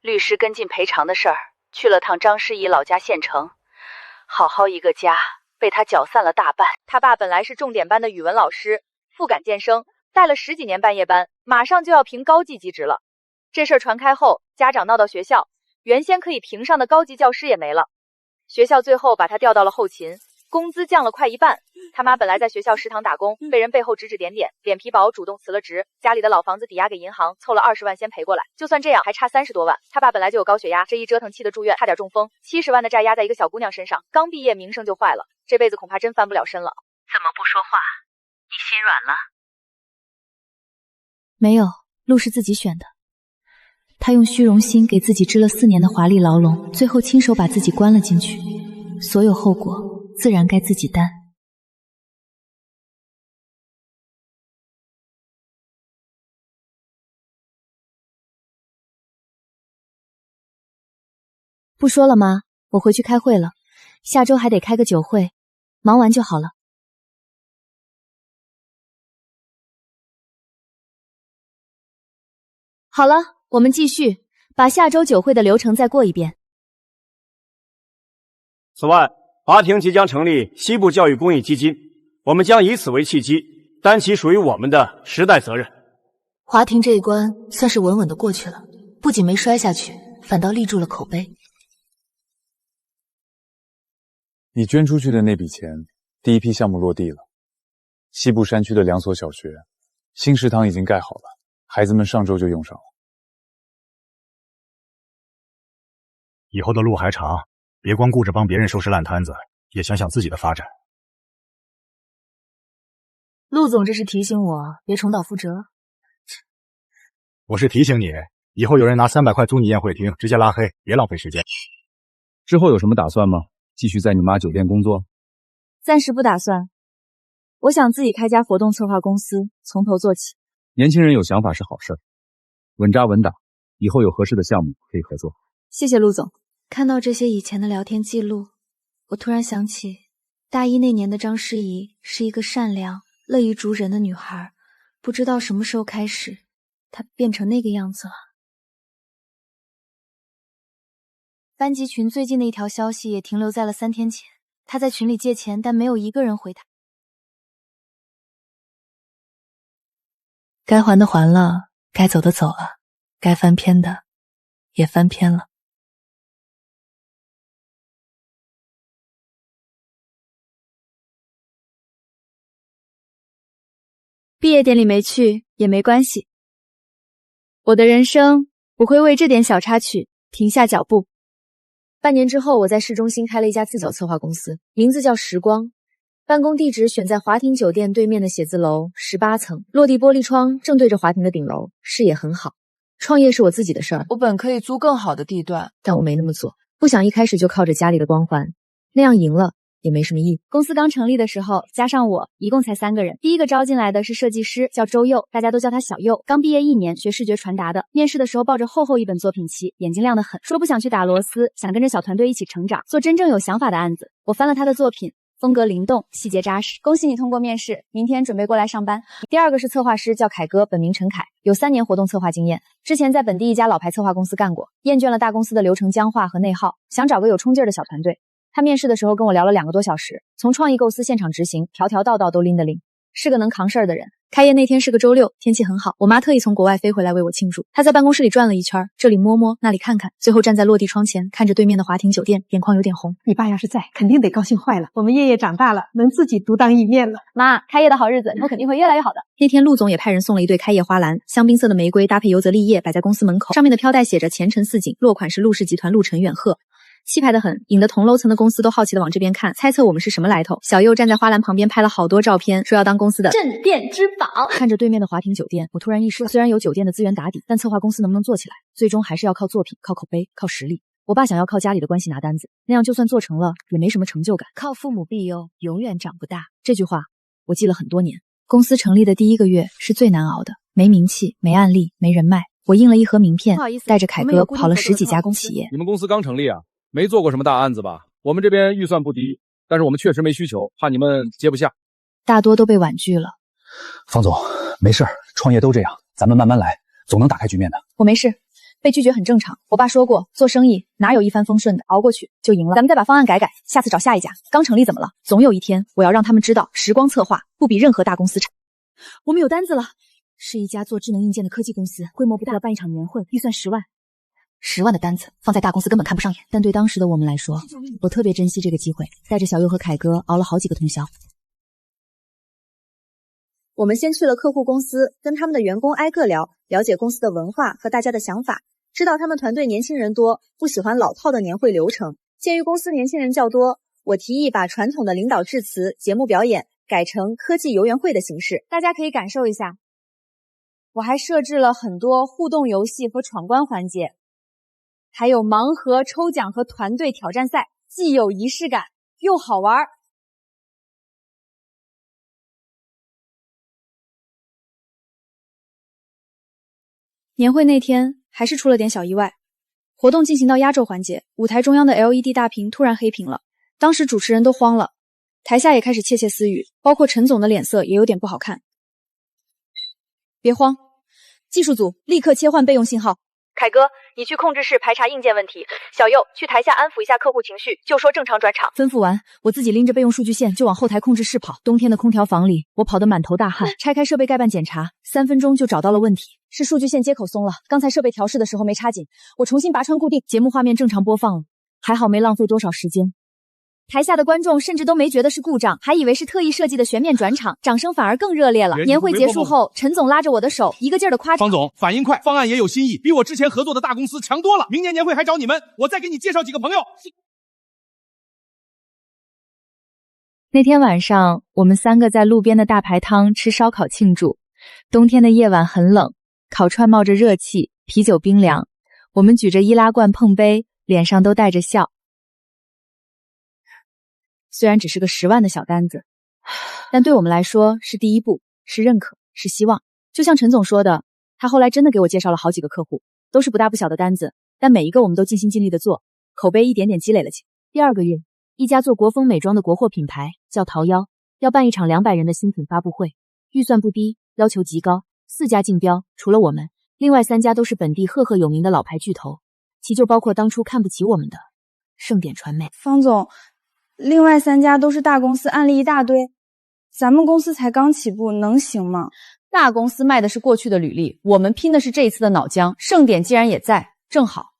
律师跟进赔偿的事儿，去了趟张诗怡老家县城，好好一个家被他搅散了大半。他爸本来是重点班的语文老师，副感渐升，带了10几年半夜班，马上就要评高级级职了。这事儿传开后，家长闹到学校，原先可以评上的高级教师也没了。学校最后把他调到了后勤，工资降了快一半。他妈本来在学校食堂打工，被人背后指指点点，脸皮薄主动辞了职，家里的老房子抵押给银行，凑了20万先赔过来。就算这样还差30多万。他爸本来就有高血压，这一折腾气得住院，差点中风，70万的债压在一个小姑娘身上，刚毕业名声就坏了，这辈子恐怕真翻不了身了。怎么不说话？你心软了？没有，路是自己选的。他用虚荣心给自己织了4年的华丽牢笼，最后亲手把自己关了进去，所有后果自然该自己担。不说了妈，我回去开会了，下周还得开个酒会，忙完就好了。好了，我们继续，把下周酒会的流程再过一遍。此外，华庭即将成立西部教育公益基金，我们将以此为契机，担起属于我们的时代责任。华庭这一关算是稳稳的过去了，不仅没摔下去，反倒立住了口碑。你捐出去的那笔钱，第一批项目落地了。西部山区的2所小学，新食堂已经盖好了，孩子们上周就用上了。以后的路还长，别光顾着帮别人收拾烂摊子，也想想自己的发展。陆总这是提醒我别重蹈覆辙。我是提醒你，以后有人拿300块租你宴会厅，直接拉黑，别浪费时间。之后有什么打算吗？继续在你妈酒店工作？暂时不打算，我想自己开家活动策划公司，从头做起。年轻人有想法是好事，稳扎稳打，以后有合适的项目可以合作。谢谢陆总。看到这些以前的聊天记录，我突然想起大一那年的张诗怡是一个善良、乐于助人的女孩，不知道什么时候开始，她变成那个样子了。班级群最近的一条消息也停留在了3天前，她在群里借钱，但没有一个人回她。该还的还了，该走的走了，该翻篇的也翻篇了。毕业典礼没去也没关系，我的人生不会为这点小插曲停下脚步。半年之后，我在市中心开了一家自走策划公司，名字叫时光。办公地址选在华庭酒店对面的写字楼18层，落地玻璃窗正对着华庭的顶楼，视野很好。创业是我自己的事儿，我本可以租更好的地段，但我没那么做，不想一开始就靠着家里的光环，那样赢了也没什么意义。公司刚成立的时候，加上我一共才3个人。第一个招进来的是设计师，叫周佑，大家都叫他小佑，刚毕业1年，学视觉传达的。面试的时候抱着厚厚一本作品集，眼睛亮得很，说不想去打螺丝，想跟着小团队一起成长，做真正有想法的案子。我翻了他的作品，风格灵动，细节扎实。恭喜你通过面试，明天准备过来上班。第二个是策划师，叫凯哥，本名陈凯，有3年活动策划经验，之前在本地一家老牌策划公司干过，厌倦了大公司的流程僵化和内耗，想找个有冲劲的小团队。他面试的时候跟我聊了2个多小时，从创意构思、现场执行，条条道道都拎得灵，是个能扛事儿的人。开业那天是个周六，天气很好，我妈特意从国外飞回来为我庆祝。她在办公室里转了一圈，这里摸摸，那里看看，最后站在落地窗前，看着对面的华庭酒店，眼眶有点红。你爸要是在，肯定得高兴坏了。我们叶叶长大了，能自己独当一面了。妈，开业的好日子，以后肯定会越来越好的。那天陆总也派人送了一对开业花篮，香槟色的玫瑰搭配油泽立叶摆在公司门口，上面的飘带写着前程似锦，落款是陆氏集团陆晨远鹤。气派得很，引得同楼层的公司都好奇的往这边看，猜测我们是什么来头。小右站在花篮旁边拍了好多照片，说要当公司的镇店之宝。看着对面的华庭酒店，我突然意识到，虽然有酒店的资源打底，但策划公司能不能做起来，最终还是要靠作品、靠口碑、靠实力。我爸想要靠家里的关系拿单子，那样就算做成了，也没什么成就感。靠父母庇佑，永远长不大。这句话我记了很多年。公司成立的第1个月是最难熬的，没名气，没案例，没人脉。我印了一盒名片，带着凯哥跑了10几家企业。你们公司刚成立啊，没做过什么大案子吧？我们这边预算不低，但是我们确实没需求，怕你们接不下。大多都被婉拒了。方总，没事儿，创业都这样，咱们慢慢来，总能打开局面的。我没事，被拒绝很正常。我爸说过，做生意哪有一帆风顺的，熬过去就赢了。咱们再把方案改，下次找下一家。刚成立怎么了？总有一天我要让他们知道，时光策划不比任何大公司差。我们有单子了，是一家做智能硬件的科技公司，规模不大，要办一场年会，预算10万。10万的单子放在大公司根本看不上眼，但对当时的我们来说，我特别珍惜这个机会，带着小右和凯哥熬了好几个通宵。我们先去了客户公司，跟他们的员工挨个聊，了解公司的文化和大家的想法，知道他们团队年轻人多，不喜欢老套的年会流程。鉴于公司年轻人较多，我提议把传统的领导致辞、节目表演改成科技游园会的形式，大家可以感受一下。我还设置了很多互动游戏和闯关环节，还有盲盒、抽奖和团队挑战赛，既有仪式感又好玩。年会那天还是出了点小意外，活动进行到压轴环节，舞台中央的 LED 大屏突然黑屏了，当时主持人都慌了，台下也开始窃窃私语，包括陈总的脸色也有点不好看。别慌，技术组立刻切换备用信号。凯哥，你去控制室排查硬件问题，小右去台下安抚一下客户情绪，就说正常转场。吩咐完，我自己拎着备用数据线就往后台控制室跑。冬天的空调房里，我跑得满头大汗，拆开设备盖板检查，3分钟就找到了问题，是数据线接口松了，刚才设备调试的时候没插紧，我重新拔穿固定，节目画面正常播放了，还好没浪费多少时间。台下的观众甚至都没觉得是故障，还以为是特意设计的全面转场，掌声反而更热烈了。年会结束后，陈总拉着我的手，一个劲儿的夸方总反应快，方案也有新意，比我之前合作的大公司强多了。明年年会还找你们，我再给你介绍几个朋友。那天晚上，我们3个在路边的大排汤吃烧烤庆祝。冬天的夜晚很冷，烤串冒着热气，啤酒冰凉，我们举着易拉罐碰杯，脸上都带着笑。虽然只是个10万的小单子，但对我们来说是第一步，是认可，是希望。就像陈总说的，他后来真的给我介绍了好几个客户，都是不大不小的单子，但每一个我们都尽心尽力的做，口碑一点点积累了起来。第2个月，一家做国风美妆的国货品牌叫桃夭，要办一场200人的新品发布会，预算不低，要求极高，4家竞标，除了我们，另外3家都是本地赫赫有名的老牌巨头，其就包括当初看不起我们的盛典传媒。方总，另外3家都是大公司，案例一大堆，咱们公司才刚起步，能行吗？大公司卖的是过去的履历，我们拼的是这一次的脑浆。盛典既然也在，正好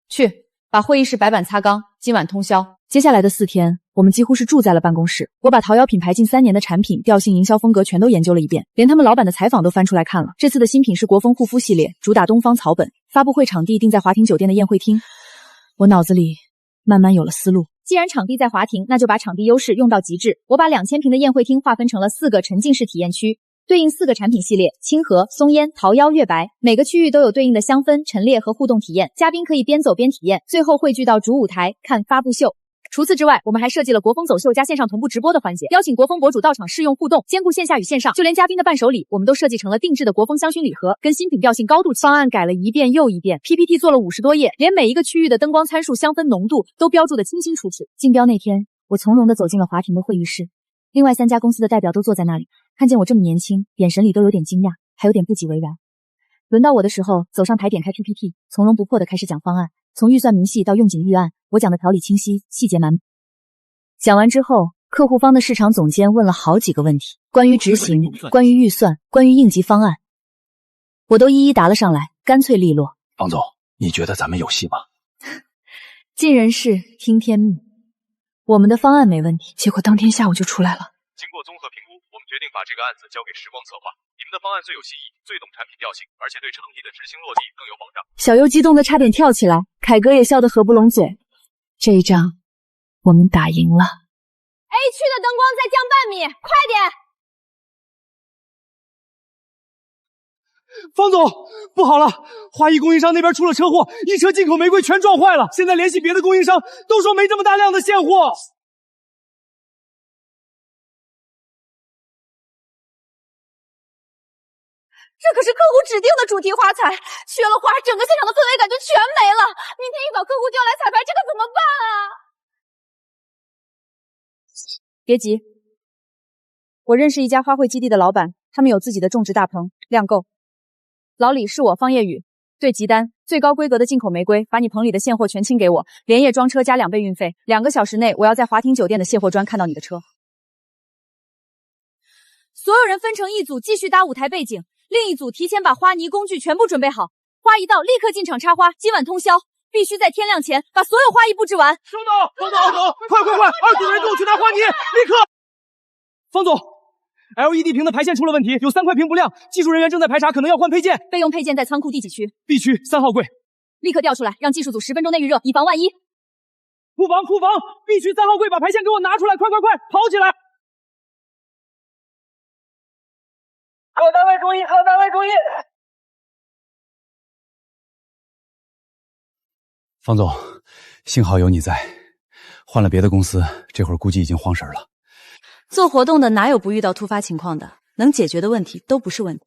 去把会议室白板擦缸，今晚通宵。接下来的4天，我们几乎是住在了办公室。我把桃夭品牌近3年的产品、调性、营销风格全都研究了一遍，连他们老板的采访都翻出来看了。这次的新品是国风护肤系列，主打东方草本，发布会场地定在华庭酒店的宴会厅。我脑子里慢慢有了思路。既然场地在华庭，那就把场地优势用到极致。我把2000平的宴会厅划分成了4个沉浸式体验区，对应4个产品系列：清河、松烟、桃夭、月白。每个区域都有对应的香氛、陈列和互动体验，嘉宾可以边走边体验，最后汇聚到主舞台看发布秀。除此之外，我们还设计了国风走秀加线上同步直播的环节，邀请国风博主到场试用互动，兼顾线下与线上。就连嘉宾的伴手礼，我们都设计成了定制的国风香薰礼盒，跟新品调性高度。方案改了一遍又一遍 ，PPT 做了50多页，连每一个区域的灯光参数、香氛浓度都标注得清清楚楚。竞标那天，我从容地走进了华庭的会议室，另外3家公司的代表都坐在那里，看见我这么年轻，眼神里都有点惊讶，还有点不以为然。轮到我的时候，走上台点开 PPT， 从容不迫地开始讲方案，从预算明细到用景预案，我讲的条理清晰，细节满满。讲完之后，客户方的市场总监问了好几个问题，关于执行，关于预算，关于应急方案，我都一一答了上来，干脆利落。方总，你觉得咱们有戏吗？尽人事，听天命。我们的方案没问题，结果当天下午就出来了。经过综合评估，我们决定把这个案子交给时光策划。你们的方案最有新意，最懂产品调性，而且对成品的执行落地更有保障。小优激动的差点跳起来，凯哥也笑得合不拢嘴。这一仗我们打赢了。A 区的灯光再降半米，快点！方总，不好了，华谊供应商那边出了车祸，一车进口玫瑰全撞坏了。现在联系别的供应商，都说没这么大量的现货。这可是客户指定的主题花材，缺了花，整个现场的氛围感就全没了。明天一早客户就要来彩排，这可怎么办啊？别急，我认识一家花卉基地的老板，他们有自己的种植大棚，量够。老李是我，方夜雨，对急单，最高规格的进口玫瑰，把你棚里的现货全清给我，连夜装车加2倍运费，2个小时内我要在华庭酒店的卸货专看到你的车。所有人分成一组，继续搭舞台背景，另一组提前把花泥工具全部准备好，花一到立刻进场插花，今晚通宵，必须在天亮前把所有花艺布置完。收到，方总，快，2组人跟我去拿花泥，立刻！方总 ，LED 屏的排线出了问题，有3块屏不亮，技术人员正在排查，可能要换配件。备用配件在仓库第几区 ？B 区3号柜。立刻调出来，让技术组10分钟内预热，以防万一。库房 ，B 区3号柜，把排线给我拿出来，快，跑起来！好单位注意，好单位注意！方总，幸好有你在，换了别的公司，这会儿估计已经慌神了。做活动的哪有不遇到突发情况的？能解决的问题都不是问题。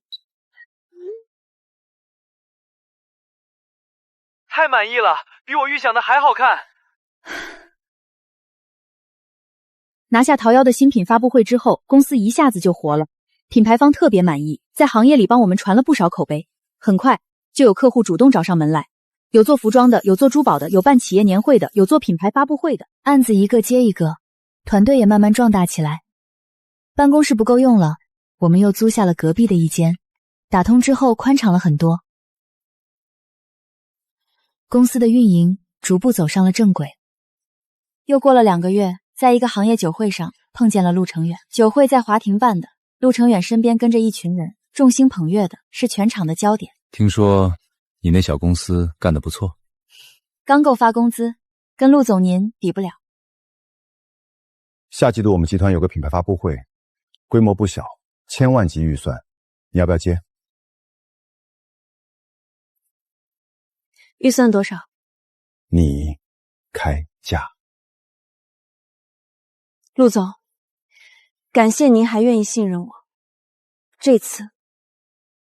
太满意了，比我预想的还好看。拿下桃夭的新品发布会之后，公司一下子就活了，品牌方特别满意，在行业里帮我们传了不少口碑。很快就有客户主动找上门来，有做服装的，有做珠宝的，有办企业年会的，有做品牌发布会的，案子一个接一个，团队也慢慢壮大起来。办公室不够用了，我们又租下了隔壁的一间，打通之后宽敞了很多。公司的运营逐步走上了正轨。又过了2个月，在一个行业酒会上碰见了陆成远。酒会在华庭办的，陆成远身边跟着一群人，众星捧月的，是全场的焦点。听说你那小公司干得不错，刚够发工资，跟陆总您比不了。下季度我们集团有个品牌发布会，规模不小，1000万级预算，你要不要接？预算多少？你开价。陆总，感谢您还愿意信任我，这次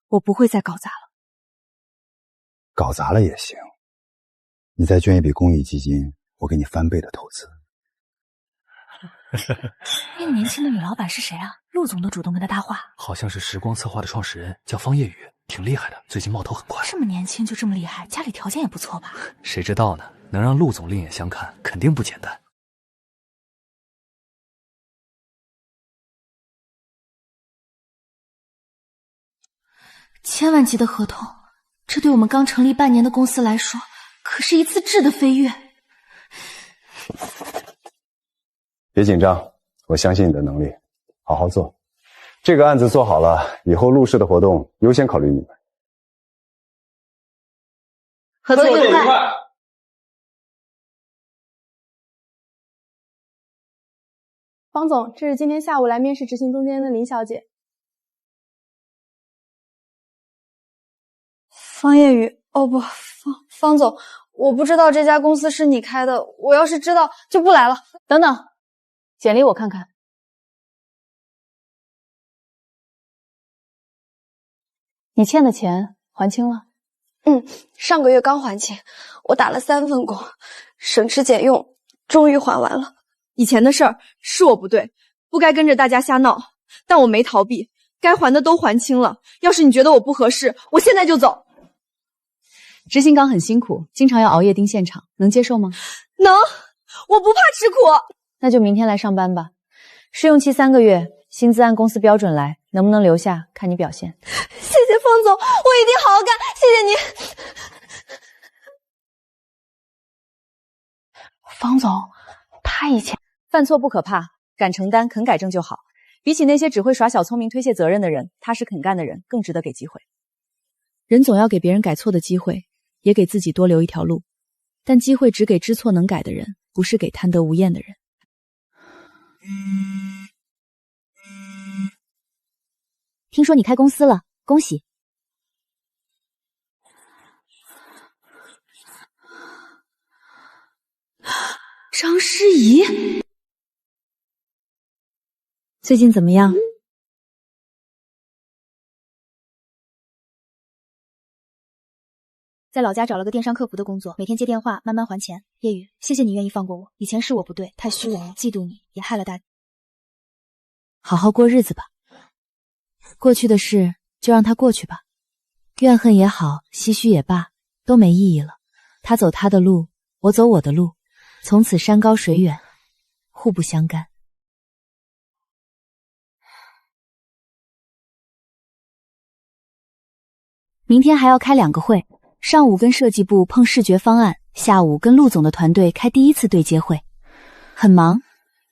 我不会再搞砸了。搞砸了也行，你再捐一笔公益基金，我给你翻倍的投资。那个年轻的女老板是谁啊？陆总都主动跟她搭话。好像是时光策划的创始人，叫方夜雨，挺厉害的，最近冒头很快。这么年轻就这么厉害，家里条件也不错吧？谁知道呢？能让陆总另眼相看，肯定不简单。1000万级的合同，这对我们刚成立半年的公司来说，可是一次质的飞跃。别紧张，我相信你的能力，好好做。这个案子做好了，以后陆氏的活动优先考虑你们。合作愉快。方总，这是今天下午来面试执行总监的林小姐。方夜雨，哦不，方总，我不知道这家公司是你开的，我要是知道就不来了。等等，简历我看看。你欠的钱还清了？上个月刚还清，我打了3份工，省吃俭用，终于还完了。以前的事儿是我不对，不该跟着大家瞎闹，但我没逃避，该还的都还清了。要是你觉得我不合适，我现在就走。执行岗很辛苦，经常要熬夜盯现场，能接受吗？能，我不怕吃苦。那就明天来上班吧。试用期3个月，薪资按公司标准来，能不能留下看你表现。谢谢方总，我一定好好干，谢谢您。方总，他以前犯错不可怕，敢承担肯改正就好。比起那些只会耍小聪明推卸责任的人，踏实肯干的人更值得给机会。人总要给别人改错的机会，也给自己多留一条路。但机会只给知错能改的人，不是给贪得无厌的人。听说你开公司了，恭喜！张诗怡，最近怎么样？在老家找了个电商客服的工作，每天接电话，慢慢还钱。叶雨，谢谢你愿意放过我，以前是我不对，太虚荣了，嫉妒你，也害了大家。好好过日子吧，过去的事就让它过去吧，怨恨也好，唏嘘也罢，都没意义了。他走他的路，我走我的路，从此山高水远，互不相干。明天还要开2个会，上午跟设计部碰视觉方案，下午跟陆总的团队开第1次对接会，很忙，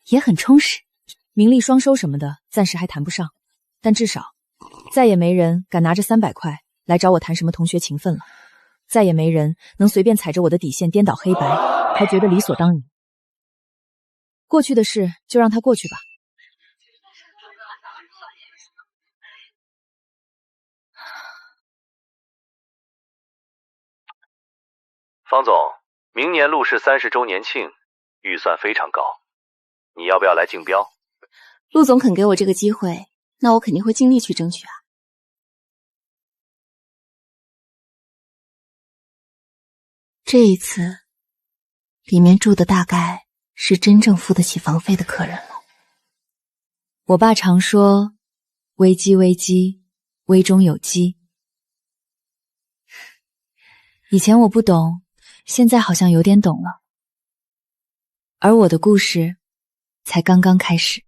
也很充实。名利双收什么的，暂时还谈不上，但至少再也没人敢拿着300块来找我谈什么同学情分了，再也没人能随便踩着我的底线颠倒黑白，还觉得理所当然。过去的事就让它过去吧。方总，明年陆氏30周年庆，预算非常高，你要不要来竞标？陆总肯给我这个机会，那我肯定会尽力去争取啊。这一次，里面住的大概是真正付得起房费的客人了。我爸常说，危机危机，危中有机。以前我不懂，现在好像有点懂了。而我的故事才刚刚开始。